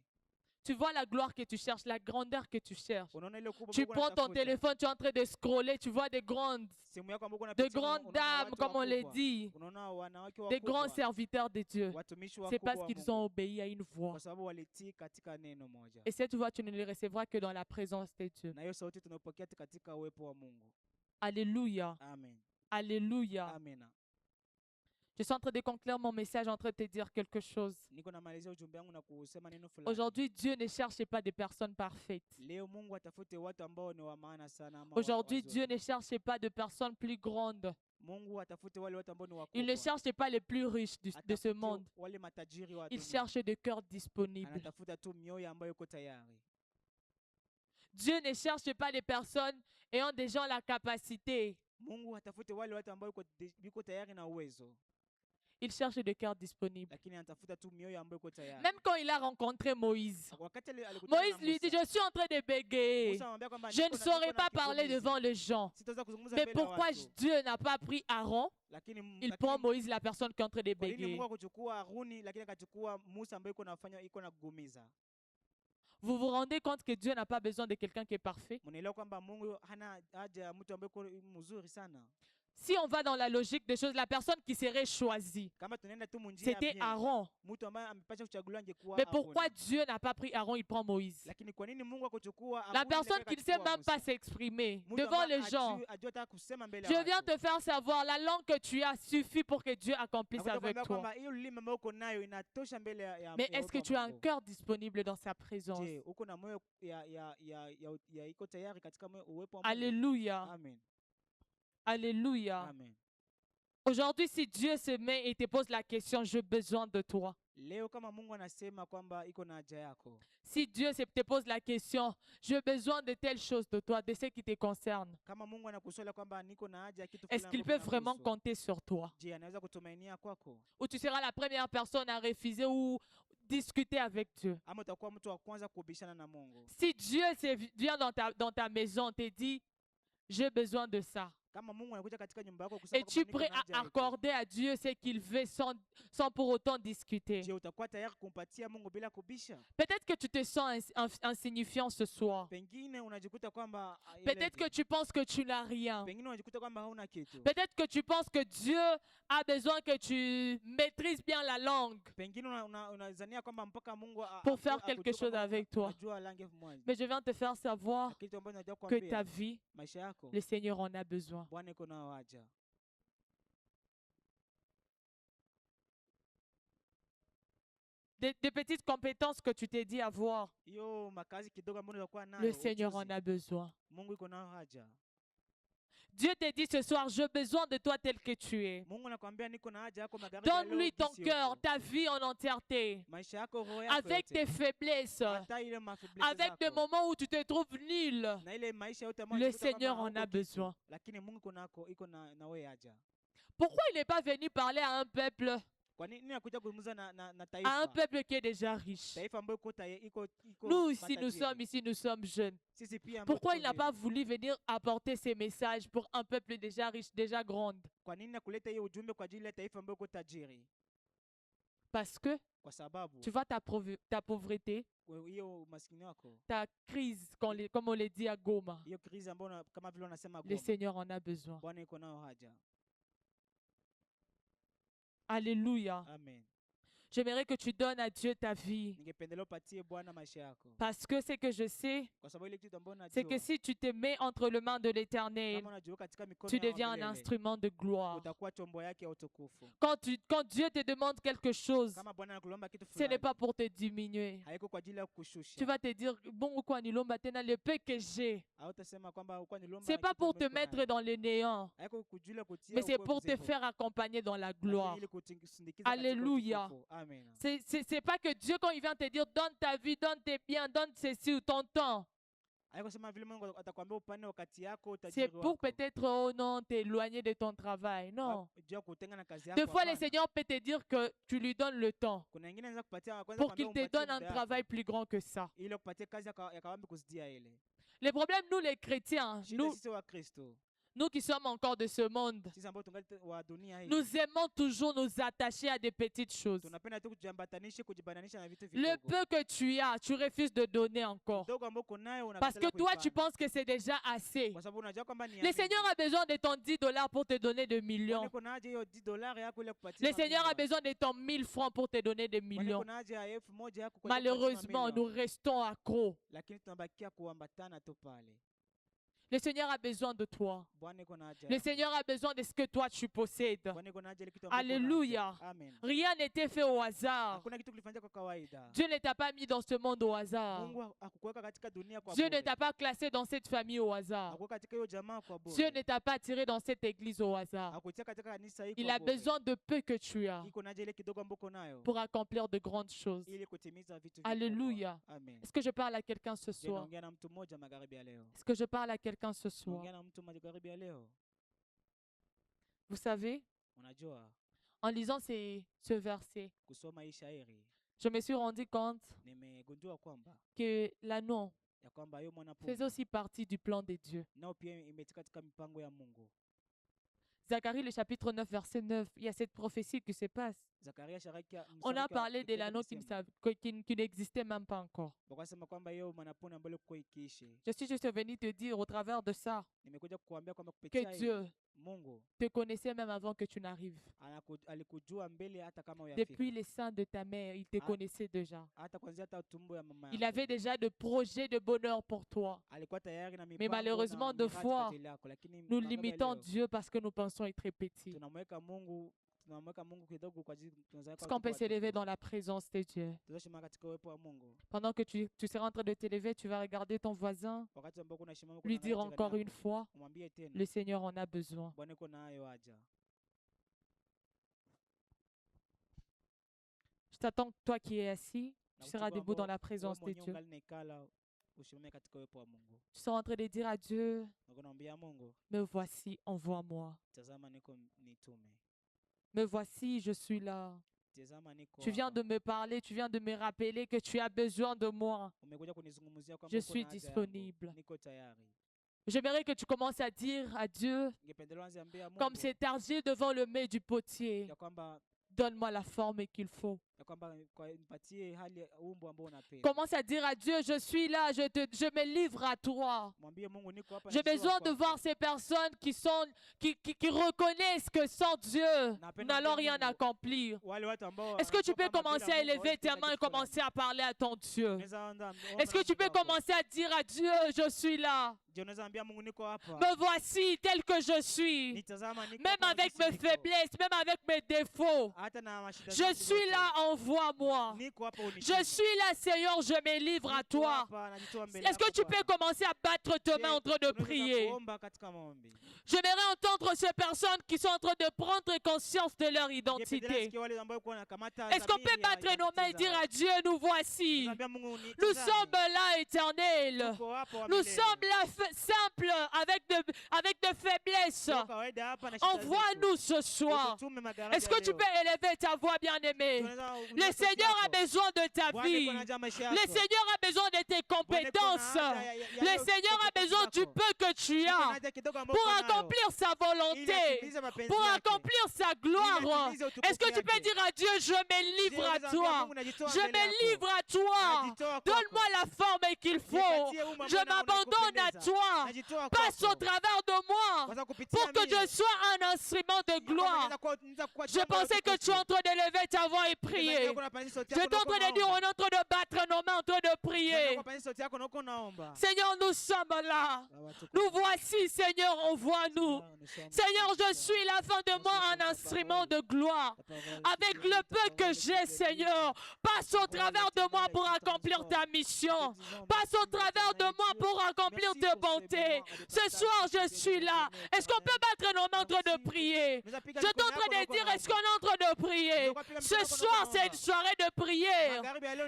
Tu vois la gloire que tu cherches, la grandeur que tu cherches. Unaona ile ukubwa Tu ambao prends ton unatafuta. téléphone, tu es en train de scroller, tu vois des grandes, Simu yako ambayo de unapitia, grandes unaona dames, watu comme on les wakubwa. dit, Unaona wanawake des grands wakubwa, serviteurs de Dieu. watumishi C'est wakubwa parce wa qu'ils Mungu, ont obéi à une voix. kwa sababu walitii katika neno moja. Et cette voix, tu ne les recevras que dans la présence de Dieu. Na hiyo sauti tunapokea katika uwepo wa Mungu. Alléluia. Amen. Alléluia. Amen. Je suis en train de conclure mon message, en train de te dire quelque chose. Niko namalizia ujumbe wangu na kusema neno fulani. Aujourd'hui, Dieu ne cherche pas des personnes parfaites. Leo Mungu atafute watu ambao ni wa maana sana ama Aujourd'hui, wazuri. Dieu ne cherche pas de personnes plus grandes. Mungu atafute wale watu ambao ni Il ne wakubwa. cherche pas les plus riches de ce Atafute monde. wale matajiri wa Il dunia. cherche des cœurs disponibles. Anatafuta tu mioyo ambayo iko tayari. Dieu ne cherche pas les personnes ayant déjà la capacité. Mungu atafute wale watu ambao yuko tayari na uwezo, Il cherche des cœurs disponibles. lakini anatafuta tu mioyo ambayo iko tayari. Même quand il a rencontré Moïse, Wakati alikutana Moïse na lui dit, Musa, je suis en train de bégayer. Musa anamwambia kwamba Je niko ne na- saurais niko na pas parler kigugumizi. devant les gens. Sitaweza kuzungumza Mais mbele ya pourquoi watu. Dieu n'a pas pris Aaron? Il prend Lakini Moïse, la personne qui est en train de kwa nini bégayer. Mungu akuchukua Haruni lakini akachukua Musa ambaye iko na kugumiza? Vous vous rendez compte que Dieu n'a pas besoin de quelqu'un qui est parfait? Mnaelewa kwamba Mungu hana haja ya mtu ambaye iko mzuri sana. Si on va dans la logique des choses, la personne qui serait choisie, Kama tunaenda tu munjia c'était bien, Aaron. mtu ambaye amepasha kuchaguliwa angekuwa Mais pourquoi Haruni. Dieu n'a pas pris Aaron, il prend Moïse? Lakini kwa nini Mungu akuchukua La Haruni personne lakini qui ne sait akachukua même pas Musa? s'exprimer Mtu devant ambaye les gens. ajui hata kusema mbele ya Je viens watu. te faire savoir, la langue que tu as suffit pour que Dieu accomplisse Nakuja avec kuambia toi. kwamba hiyo lilimi ambayo uko nayo inatosha mbele ya Mais ya est-ce que uwepo tu wa as un Mungu. cœur disponible dans sa présence? Je, uko na moyo ya iko tayari katika uwepo wa Mungu? Alléluia. Amen. Alléluia. Amen. Aujourd'hui, si Dieu se met et te pose la question, j'ai besoin de toi. Leo kama Mungu anasema kwamba iko na haja yako. Si Dieu te pose la question, j'ai besoin de telle chose de toi, de ce qui te concerne. Kama Mungu anakusola kwamba niko na haja ya kitu Est-ce fulani qu'il ambacho peut vraiment kinakuhusu. compter sur toi? Je, anaweza kutumainia kwako? Ou tu seras la première personne à refuser ou discuter avec Dieu? Ama utakuwa mtu wa kwanza kubishana na Mungu? Si Dieu vient dans ta maison, te dit, j'ai besoin de ça. Kama Mungu anakuja katika nyumba yako kusema Es-tu kwamba niko prêt na haja à ya hiki? accorder à Dieu ce qu'il veut sans pour autant discuter? Je, utakuwa tayari kumpatia Mungu bila kubisha? Peut-être que tu te sens insignifiant ce soir. Pengine unajikuta kwamba Peut-être que tu penses que tu n'as rien. pengine unajikuta kwamba hauna kitu. Peut-être que tu penses que Dieu a besoin que tu maîtrises bien la langue. Pengine unazania kwamba mpaka Mungu Pour faire quelque chose avec toi. Unajua langue moja. Mais je viens te faire savoir Kitu ambacho najua que ta kuambia vie, maisha yako le Seigneur en a besoin. Bwana iko nao haja. Des petites compétences que tu t'es dit avoir, Hiyo makazi kidogo ambayo unakuwa nayo. le Seigneur en ujuzi, a besoin. Mungu iko nao haja. Dieu te dit ce soir, j'ai besoin de toi tel que tu es. Mungu anakuambia niko na haja yako magari ya leo Donne-lui ton jinsi cœur, uko. ta vie en entièreté, Maisha yako, roho yako avec yote. tes faiblesses, Hata ile mafaiblesse avec des zako. moments où tu te trouves nul. Na ile maisha yote ambayo Le unajikuta kwamba Seigneur en hauko a kitu, besoin. lakini Mungu iko na wewe haja. Pourquoi il n'est pas venu parler à un peuple, Kwa nini anakuja kuzungumza na à un taifa? peuple qui est déjà riche? Taifa ambayo iko Nous ici, matajiri. nous sommes jeunes. Sisi pia ambao Pourquoi tuko il n'a pas vile. voulu venir apporter ces messages pour un peuple déjà riche, déjà grande? Kwa nini nakuleta hiyo ujumbe kwa ajili ya taifa ambayo iko tajiri? Parce que Kwa sababu tu vois ta pauvreté, hiyo umaskini wako, ta crise, comme on le dit à Goma, hiyo crise ambayo kama vile wanasema le Goma, Seigneur en a besoin. Bwana iko nao haja. Alléluia. Amen. J'aimerais que tu donnes à Dieu ta vie. Ningependelea upatie Bwana maisha yako. Parce que ce que je sais, Kwa sababu ile kitu ambayo c'est que unajua, si tu te mets entre les mains de l'Éternel, kama unajua katika mikono tu ya deviens un milele, instrument de gloire. utakuwa chombo yake ya utukufu. Quand Dieu te demande quelque chose, Kama Bwana anakuomba kitu ce n'est fulani, pas pour te diminuer. haiko kwa ajili ya Tu kukushusha. vas te dire, bon, quoi, nilomba tena le peu que j'ai. Hautasema kwamba kwa nilomba C'est pas kitu pour ambacho te niko nayo. mettre dans le néant, Haiko kujula kutia mais c'est ukuwe pour te mzito, faire accompagner dans la lakini gloire. ili kusindikiza katika Alléluia. utukufu. Amen. C'est pas que Dieu, quand il vient te dire, donne ta vie, donne tes biens, donne ceci ou ton temps, Haiko sema vile Mungu atakwambia upande wakati yako c'est utajiri pour wako. peut-être, oh non, t'éloigner de ton travail. Non. Juu ya kutenga na kazi yako. Des fois, le hapana. Seigneur peut te dire que tu lui donnes le temps Kuna wengine anaweza kupatia kwanza pour kwambia qu'il te umpatie donne un muda yako, travail plus grand que ça. ili kupatia kazi yakawambi kuzidia ile. Le problème, nous les chrétiens, Shida sisi wa Kristo, nous qui sommes encore de ce monde, sisi ambao tungali wa dunia hii, nous aimons toujours nous attacher à des petites choses. tunapenda tu kujiambatanisha kujibananisha na vitu Le vidogo. peu que tu as, tu refuses de donner encore. Kidogo ambao uko nayo Parce que unakatala toi, tu kuipana. penses que c'est déjà assez. Kwa sababu unajua kwamba ni ya Le mingi. Seigneur a besoin de ton 10 dollars pour te donner des Kwani millions. kuna haja hiyo $10 yako ile kupatia Le Seigneur a mamilioni? besoin de ton 1000 francs pour te donner des Kwani millions. kuna haja ya 1,000 yako kwa ajili ya kupatia Malheureusement, nous mamilioni? restons accros. Lakini tunabakia kuambatana tu pale. Le Seigneur a besoin de toi. Bwana iko na haja Le yako. Seigneur a besoin de ce que toi tu possèdes. Bwana iko na haja ile kitu ambacho uko nacho. Alléluia. Amen. Rien n'était fait au hasard. Hakuna kitu kilifanyika kwa kawaida. Dieu ne t'a pas mis dans ce monde au hasard. Mungu hakukuweka katika dunia kwa Dieu ne bure. t'a pas classé dans cette famille au hasard. Hakukuweka katika hiyo jamaa kwa bure. Dieu ne t'a pas tiré dans cette église au hasard. Hakutia katika kanisa hii Il kwa a bure. besoin de peu que tu as Iko na haja ile kidogo ambacho uko nayo pour accomplir de grandes choses. ili kutimiza vitu vikubwa. Alléluia. Amen. Est-ce que je parle à quelqu'un ce Je soir? naongea na mtu mmoja magharibi ya leo. Est-ce que je parle à quelqu'un ce soir? Naongea na mtu magharibi ya leo. Vous savez, Unajua en lisant ce verset, kusoma hii shairi je me suis rendu compte nimegundua kwamba que l'anneau ya kwamba hiyo mwana faisait aussi partie du plan de Dieu. nao pia imetika katika mipango ya Mungu. Zacharie, le chapitre 9, verset 9, il y a cette prophétie qui se passe. Zakaria sharaki On a parlé de l'anneau qui n'existait même pas encore. wakasema kwamba hiyo mwanapona ambayo ilikuwa ikiishi. Je suis juste venu te dire au travers de ça Nimekuja kukuambia kwamba que kupitia hii Dieu Mungu te connaissait même avant que tu n'arrives. alikujua mbele hata kama Depuis uyafika. les seins de ta mère, il te Ah. connaissait déjà. Hata kuanzia hata tumbo ya mama Il yako. avait déjà de projets de bonheur pour toi. Alikuwa tayari na mipango malheureusement, na de miradi fois, kwa ajili yako, lakini Nous magharibi ya limitons leo, Dieu parce que nous pensons être petits. tunamweka Mungu kidogo kwa ajili tunaweza Est-ce qu'on peut s'élever dans la présence de Dieu? tunashimama katika uwepo wa Mungu. Pendant que tu seras en train de t'élever, tu vas regarder ton voisin, Wakati ambao unasimama lui kuangalia dire jirani encore yako, une fois, umwambie tena le Seigneur en a besoin. Bwana iko nayo haja. Je t'attends, toi qui es assis, Na tu seras uchukue debout dans ambao la wewe présence de mwenyewe Dieu. ungali naikala, usimame katika uwepo wa Mungu. Tu seras en train de dire à Dieu, Na kunaambia Mungu, me voici, envoie-moi. tazama niko nitume. Me voici, je suis là. Tazama niko Tu viens hapa. de me parler, tu viens de me rappeler que tu as besoin de moi. Umekuja kunizungumzia kwamba Je uko suis na haja yangu. disponible. Niko tayari. J'aimerais que tu commences à dire à Dieu, Ningependelewa anze ambia Mungu comme cet argile devant le mets du potier, ya kwamba donne-moi la forme qu'il faut. nipatie hali umbo ambao unapenda. Commence à dire à Dieu, je suis là, je me livre à toi. Mwambie Mungu niko hapa. J'ai najitoa besoin de kwako. voir ces personnes qui reconnaissent que sans Dieu, nous n'allons rien accomplir. Wale watu ambao Est-ce que tu peux wanatoka commencer bila à Mungu, élever hawezi tes kutenda mains et kitu fulani. commencer à parler à ton Dieu? Unaweza omba Est-ce que na tu peux Mungu wako. commencer à dire à Dieu, je suis là, Je unaweza ambia Mungu niko hapa. me voici tel que je suis, Nitazama niko même hapa avec jinsi mes niko. faiblesses, même avec mes défauts. Hata na mashida Je zangu suis zote. là, envoie-moi. Niko hapa Je unitume. suis là, Seigneur, je me livre à Niko toi. hapa, najitoa mbele Est-ce que yako tu peux Bwana. commencer à battre tes mains en train de Unaweza prier? kuomba katika maombi. J'aimerais entendre ces personnes qui sont en train de prendre conscience de leur Ningependelea identité. sikia wale ambao kwa nakamata Est-ce qu'on dhamiri peut ya battre nos mains et identity dire zao. à Dieu, nous voici. Unaweza ambia Mungu Nous nitazame. sommes là, éternel. Tuko hapa wa Nous milele. sommes là, simples, avec de faiblesses. Tuko kawaida hapa na shida zetu. Envoie-nous ce soir. Ututume magharibi Est-ce que ya tu leo. peux élever ta voix, bien-aimée? Tunaweza- Le Seigneur a besoin de ta Bwana vie. iko na haja ya maisha Le yako. Seigneur a besoin de tes Bwana iko na compétences. haja ya Le hiyo Seigneur a competence besoin du zako. peu que tu Iko na as haja kidogo ambayo pour uko nayo. accomplir sa Ili volonté, atimize mapenzi pour yake. accomplir sa Ili gloire. atimize utukufu Est-ce que tu peux yake. dire à Dieu, je me livre à Unaweza ambia toi. Mungu, najitoa Je mbele me yako. livre à toi. Najitoa kwako. Donne-moi la forme qu'il faut. Nipatie umbo Je ambao m'abandonne à unakupendeza. toi. najitoa Passe au kwako. travers de moi Kwanza kupitia pour que mimi. je sois un instrument de Ili kwamba gloire. niweza kuwa Je chombo ya pensais que tu es utukufu. en train d'élever ta voix et Nadhania prier. uko unapandisha sauti Je yako suis en na uko train de dire, on unaomba. est en train de battre nos mains, en train de Unataka prier. kupandisha sauti yako na uko unaomba. Seigneur, nous sommes là. Baba, tuko Nous hapa. voici, Seigneur, envoie-nous. Seigneur, nous sommes Seigneur, je ici. suis la fin de moi un instrument de gloire. Ta parole, Avec Seigneur, le ta peu parole, que j'ai, Seigneur, passe au travers de moi pour accomplir ta mission. Passe au travers de moi pour accomplir tes bontés. Ce soir, je suis là. Est-ce qu'on peut battre nos mains en train de prier? Je suis en train de dire, est-ce qu'on est en train de prier? Ce soir, c'est une soirée de prière.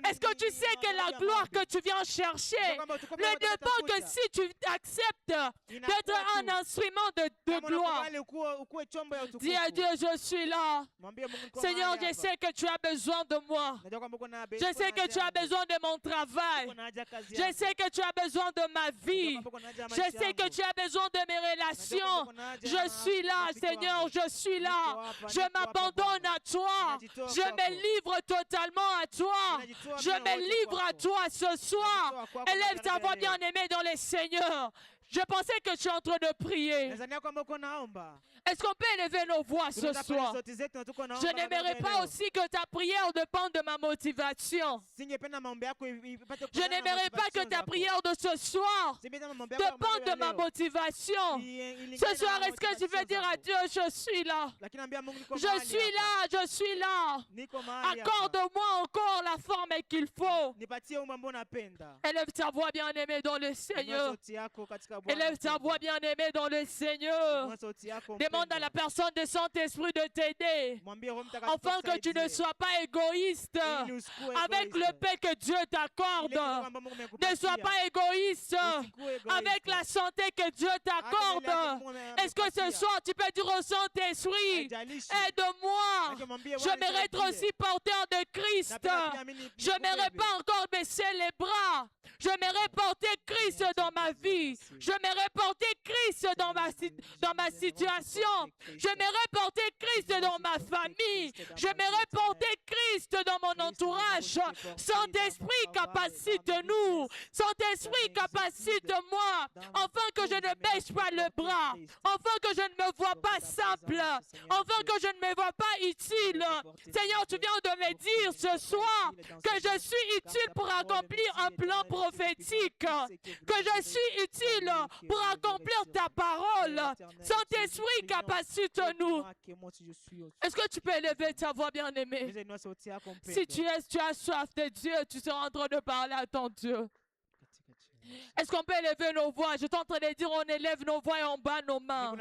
Est-ce que tu sais que la gloire que tu viens chercher ne dépend que si tu acceptes d'être un instrument de gloire? Dis à Dieu, je suis là. Seigneur, je sais que tu as besoin de moi. Je sais que tu as besoin de mon travail. Je sais que tu as besoin de ma vie. Je sais que tu as besoin de mes relations. Je suis là, Seigneur, je suis là. Je m'abandonne à toi. Je me livre totalement à toi. Je me livre à toi ce soir. Élève ta voix bien-aimée dans les Seigneurs. Je pensais que tu es en train de prier. Est-ce qu'on peut élever nos voix ce soir? Je n'aimerais pas aussi que ta prière dépende de ma motivation. Je n'aimerais pas que ta prière de ce soir dépende de ma motivation. Ce soir, est-ce que tu veux dire à Dieu, je suis là? Je suis là, je suis là. Accorde-moi encore la forme qu'il faut. Élève ta voix bien-aimée dans le Seigneur. Élève ta voix bien-aimée dans le Seigneur. Demande à la personne de Saint-Esprit de t'aider. Afin que tu ne sois pas égoïste avec le paix que Dieu t'accorde. Ne sois pas égoïste avec la santé que Dieu t'accorde. Est-ce que ce soir tu peux dire au Saint-Esprit, aide-moi. Je mérite être aussi porteur de Christ. Je n'aimerais pas encore baisser les bras. Je m'aimerais porter Christ dans ma vie. Je m'aimerais porter Christ dans ma situation. Je m'aimerais porter Christ dans ma famille. Je m'aimerais porter Christ dans mon entourage. Saint-Esprit, capacite-nous. Saint-Esprit, capacite-moi. Afin que je ne baisse pas le bras. Afin que je ne me vois pas simple. Afin que je ne me vois pas utile. Seigneur, tu viens de me dire ce soir que je suis utile pour accomplir un plan prophétique. Que je suis utile pour accomplir ta parole. Saint-Esprit, capacite-nous. Est-ce que tu peux élever ta voix bien-aimée? Si tu as soif de Dieu, tu seras en train de parler à ton Dieu. Est-ce qu'on peut élever nos voix? Je suis en train de dire, on élève nos voix et on bat nos mains.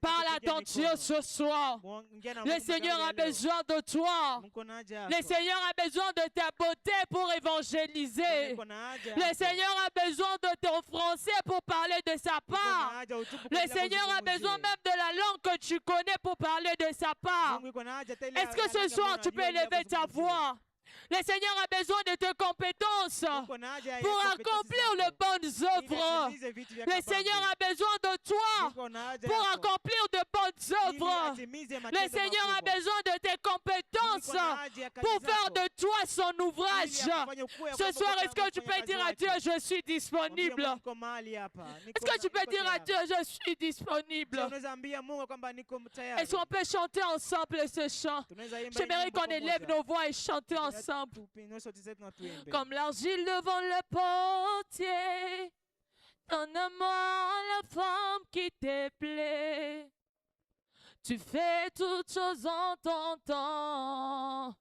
Parle à ton Dieu ce soir. Le Seigneur a besoin de toi. Le Seigneur a besoin de ta beauté pour évangéliser. Le Seigneur a besoin de ton français pour parler de sa part. Le Seigneur a besoin même de la langue que tu connais pour parler de sa part. Est-ce que ce soir tu peux élever ta voix? Le Seigneur a besoin de tes compétences pour accomplir les bonnes œuvres. Le Seigneur a besoin de toi pour accomplir de bonnes œuvres. Le Seigneur a besoin de tes compétences pour faire de toi son ouvrage. Ce soir, est-ce que tu peux dire à Dieu, je suis disponible? Est-ce que tu peux dire à Dieu, je suis disponible? Est-ce qu'on peut chanter ensemble ce chant? J'aimerais qu'on élève nos voix et chanter ensemble. Comme l'argile devant le potier, donne-moi la forme qui te plaît. Tu fais toutes choses en ton temps.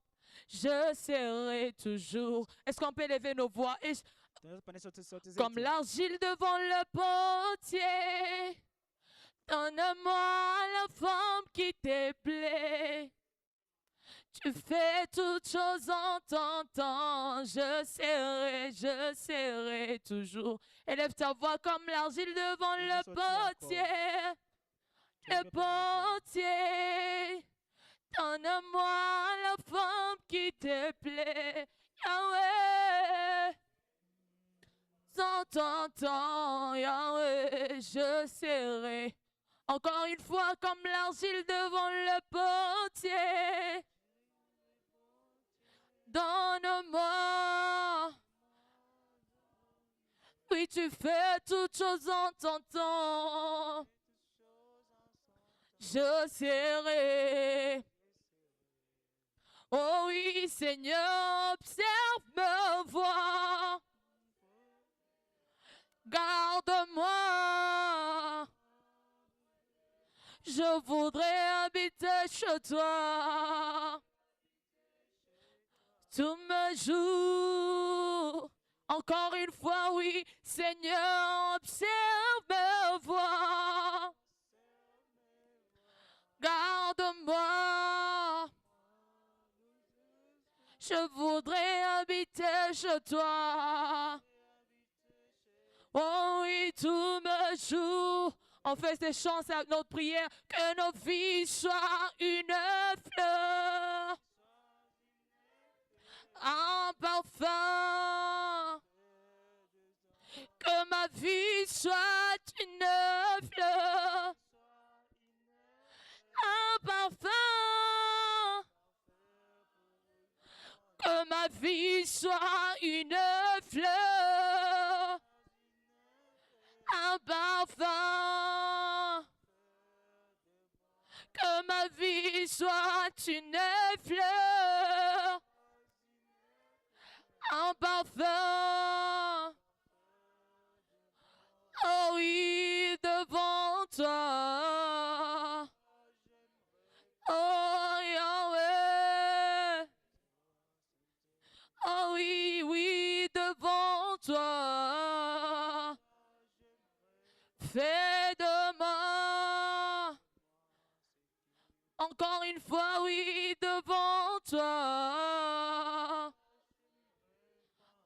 Je serai toujours. Est-ce qu'on peut élever nos voix? Comme l'argile devant le potier, donne-moi la forme qui te plaît. Tu fais toutes choses en ton temps. Je serai toujours. Élève ta voix comme l'argile devant le potier. Le potier. Donne-moi la forme qui te plaît. Yahweh. En ton temps, Yahweh, je serai. Encore une fois comme l'argile devant le potier. Donne-moi, oui, tu fais toutes choses en ton temps. Je serai. Oh oui, Seigneur, observe me voir. Garde-moi. Je voudrais habiter chez toi. Tous mes jours. Encore une fois, oui, Seigneur, observe me voir. Garde-moi. Je voudrais habiter chez toi. Oh oui, tous mes jours. On fait ces chants avec notre prière. Que nos vies soient une fleur. Un parfum. Que ma vie soit une fleur. Un parfum. Que ma vie soit une fleur. Un parfum. Que ma vie soit une fleur. Un parfum. Oh oui, devant toi. Oh Yahweh. Oh oui, oui, devant toi. Fais de moi. Encore une fois, oui, devant toi.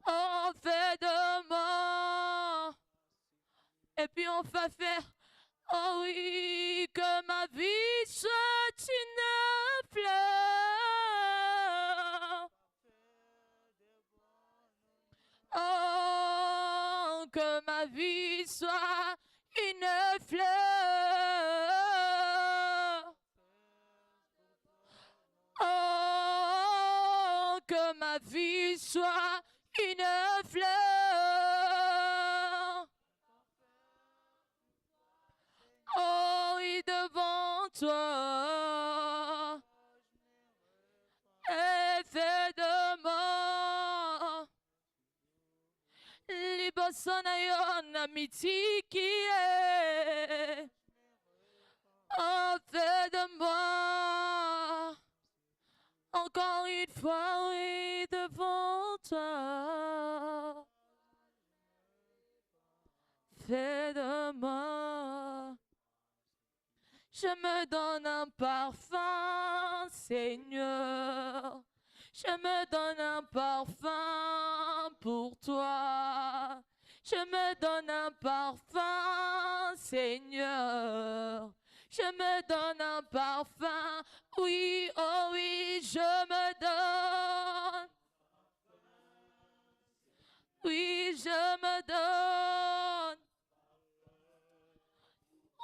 Oh, fais de moi. Et puis on va faire, oh oui, que ma vie soit une fleur. Oh, que ma vie soit une fleur. Oh, que ma vie soit une fleur. Oh, et devant toi. Et fais de moi. Libosonayon amitiki. Oh, fais de moi. Encore une fois, oui, devant toi. Fais de moi. Je me donne un parfum, Seigneur. Je me donne un parfum pour toi. Je me donne un parfum, Seigneur. Je me donne un parfum, oui, oh oui, je me donne. Oui, je me donne.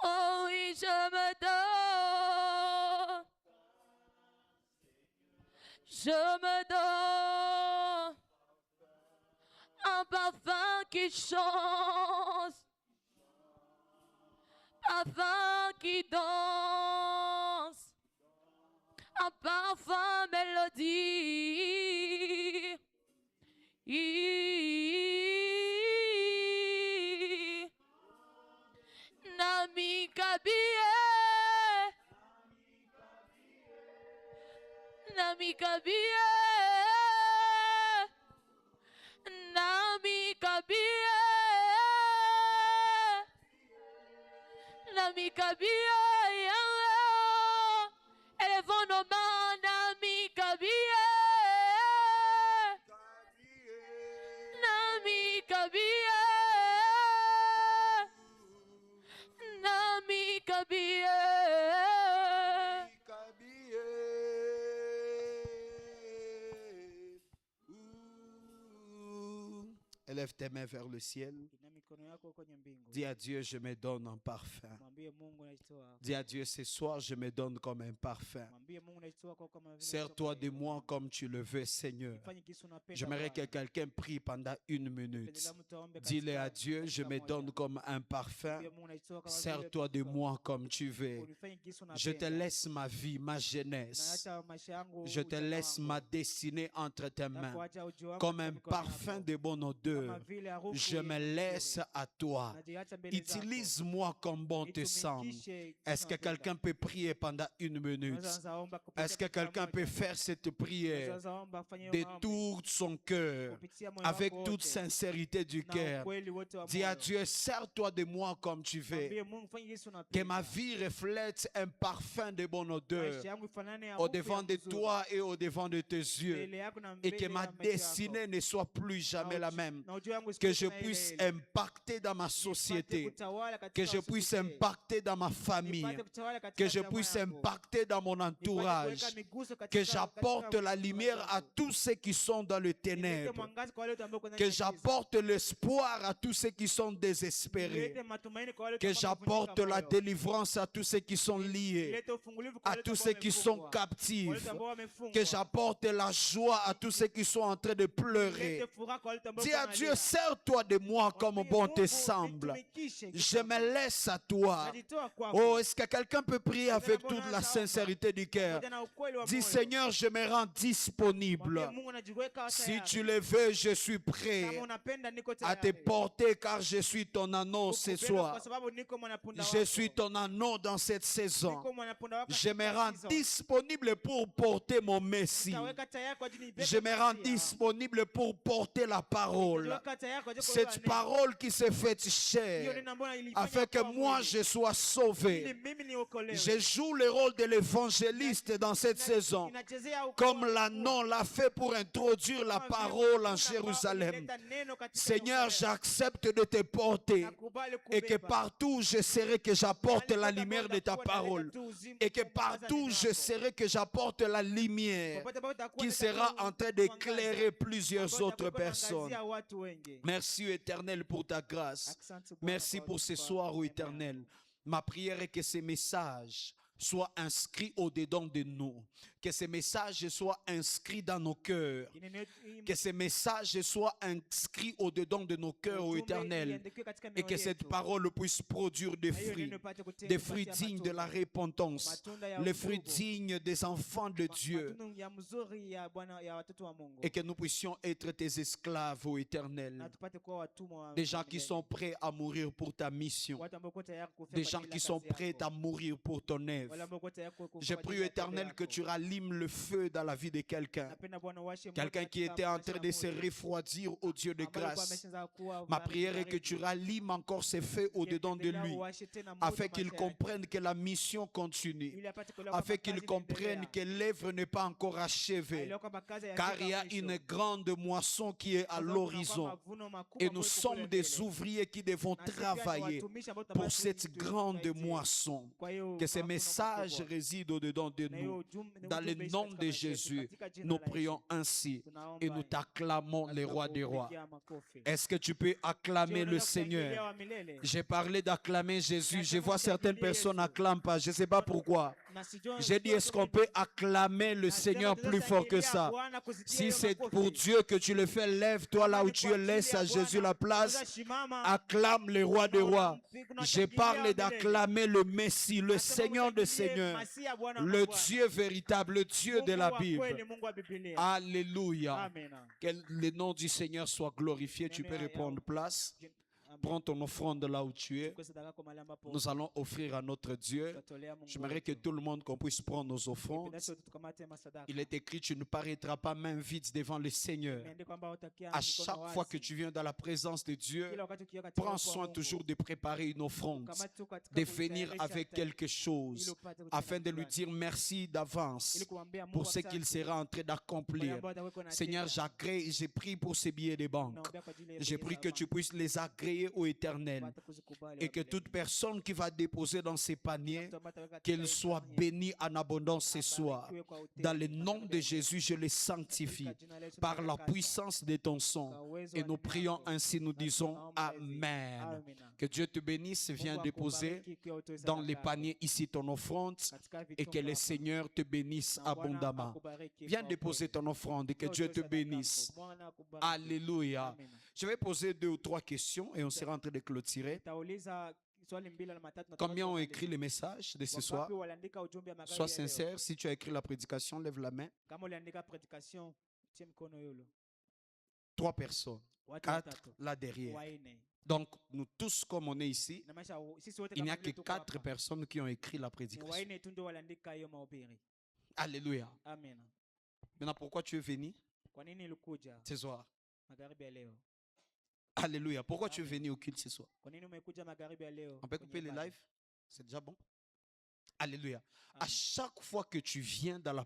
Oh oui, je me donne. Je me donne. Un parfum qui change. Parfum qui danse. Un parfum mélodie. Nami Kabie. Nami Kabie. Nami Kabie. Nami Kabie. Élevons nos mains, Nami Kabie. Nami Kabie. Nami Kabie. Élève tes mains vers le ciel. Inua mikono yako kwenye mbingu. Dis à Dieu, je me donne en parfum. Mwambie Mungu najitoa. Dis à Dieu, ce soir, je me donne comme un parfum. Mwambie Mungu najitoa kwa kama vile Sers-toi de moi comme tu le veux, Seigneur. Fanye kisu unapenda. J'aimerais que quelqu'un prie pendant 1 minute. Dis-le à Dieu, je me donne comme un parfum. Sers-toi de moi comme tu veux. Je te laisse ma vie, ma jeunesse. Je te laisse ma destinée entre tes mains. Comme un parfum de bonne odeur, je me laisse à toi. Utilise-moi comme bon te semble. Est-ce que quelqu'un peut prier pendant 1 minute? Est-ce que quelqu'un peut faire cette prière de tout son cœur, avec toute sincérité du cœur? Dis à Dieu, sers-toi de moi comme tu veux. Que ma vie reflète un parfum de bonne odeur au devant de toi et au devant de tes yeux. Et que ma destinée ne soit plus jamais la même. Que je puisse impacter dans ma société. Que je puisse impacter dans ma famille. Que je puisse impacter dans mon entourage. Que j'apporte la lumière à tous ceux qui sont dans le ténèbre. Que j'apporte l'espoir à tous ceux qui sont désespérés. Que j'apporte la délivrance à tous ceux qui sont liés, à tous ceux qui sont captifs. Que j'apporte la joie à tous ceux qui sont en train de pleurer. Dis à Dieu, sers-toi de moi comme bon te semble. Je me laisse à toi. Oh, est-ce que quelqu'un peut prier avec toute la sincérité du cœur? Dis, Seigneur, je me rends disponible. Si tu le veux, je suis prêt à te porter car je suis ton anneau ce soir. Je suis ton anneau dans cette saison. Je me rends disponible pour porter mon Messie. Je me rends disponible pour porter la parole. Cette parole qui s'est faite chair, afin que moi je sois sauvé. Je joue le rôle de l'évangéliste dans cette saison, comme l'anneau l'a fait pour introduire la parole en Jérusalem. Seigneur, j'accepte de te porter et que partout où je serai, que j'apporte la lumière de ta parole, et que partout où je serai, que j'apporte la lumière qui sera en train d'éclairer plusieurs autres personnes. Merci Éternel pour ta grâce. Merci pour ce soir, ô Éternel. Ma prière est que ces messages soient inscrits au-dedans de nous. Que ces messages soient inscrits dans nos cœurs. Que ces messages soient inscrits au-dedans de nos cœurs, ô Éternel. Et que cette parole puisse produire des fruits dignes de la repentance, les fruits dignes des enfants de Dieu. Et que nous puissions être tes esclaves, ô Éternel. Des gens qui sont prêts à mourir pour ta mission. Des gens qui sont prêts à mourir pour ton œuvre. Je prie, Éternel, que tu rallumes le feu dans la vie de quelqu'un. Quelqu'un qui était en train de se refroidir au Dieu de grâce. Ma prière est que tu rallumes encore ce feu au-dedans de lui, afin qu'il comprenne que la mission continue, afin qu'il comprenne que l'œuvre n'est pas encore achevée, car il y a une grande moisson qui est à l'horizon. Et nous sommes des ouvriers qui devons travailler pour cette grande moisson. Que ces messages résident au-dedans de nous. Dans le nom de Jésus, nous prions ainsi et nous t'acclamons les rois des rois. Est-ce que tu peux acclamer le Seigneur? J'ai parlé d'acclamer Jésus. Je vois certaines personnes n'acclament pas. Je ne sais pas pourquoi. J'ai dit, est-ce qu'on peut acclamer le Seigneur plus fort que ça? Si c'est pour Dieu que tu le fais, lève-toi là où tu es, laisse à Jésus la place. Acclame les rois des rois. Je parle d'acclamer le Messie, le Seigneur des Seigneurs, le Dieu véritable, le Dieu de la Bible. Alléluia. Que le nom du Seigneur soit glorifié. Tu peux reprendre place. Prends ton offrande là où tu es. Nous allons offrir à notre Dieu. J'aimerais que tout le monde qu'on puisse prendre nos offrandes. Il est écrit, tu ne paraîtras pas main vide devant le Seigneur. À chaque fois que tu viens dans la présence de Dieu, prends soin toujours de préparer une offrande, de venir avec quelque chose, afin de lui dire merci d'avance pour ce qu'il sera en train d'accomplir. Seigneur, j'agrée et j'ai pris pour ces billets de banque. Je prie que tu puisses les agréer accepter au Éternel. Et que toute personne qui va déposer dans ces paniers, qu'elle soit bénie en abondance ce soir. Dans le nom de Jésus, je les sanctifie par la puissance de ton sang. Et nous prions ainsi, nous disons Amen. Que Dieu te bénisse. Viens déposer dans les paniers ici ton offrande et que le Seigneur te bénisse abondamment. Viens déposer ton offrande et que Dieu te bénisse. Alléluia. Je vais poser 2 ou 3 questions et on sera en train de clôturer. Combien ont écrit les messages de ce soir? Sois sincère. Si tu as écrit la prédication, lève la main. 3 personnes. 4 là derrière. Donc, nous tous, comme on est ici, il n'y a que 4 personnes qui ont écrit la prédication. Alléluia. Maintenant, pourquoi tu es venu ce soir? Alléluia. Pourquoi tu es venu au culte ce soir? On peut couper les lives? C'est déjà bon? Alléluia. À chaque fois que tu viens dans la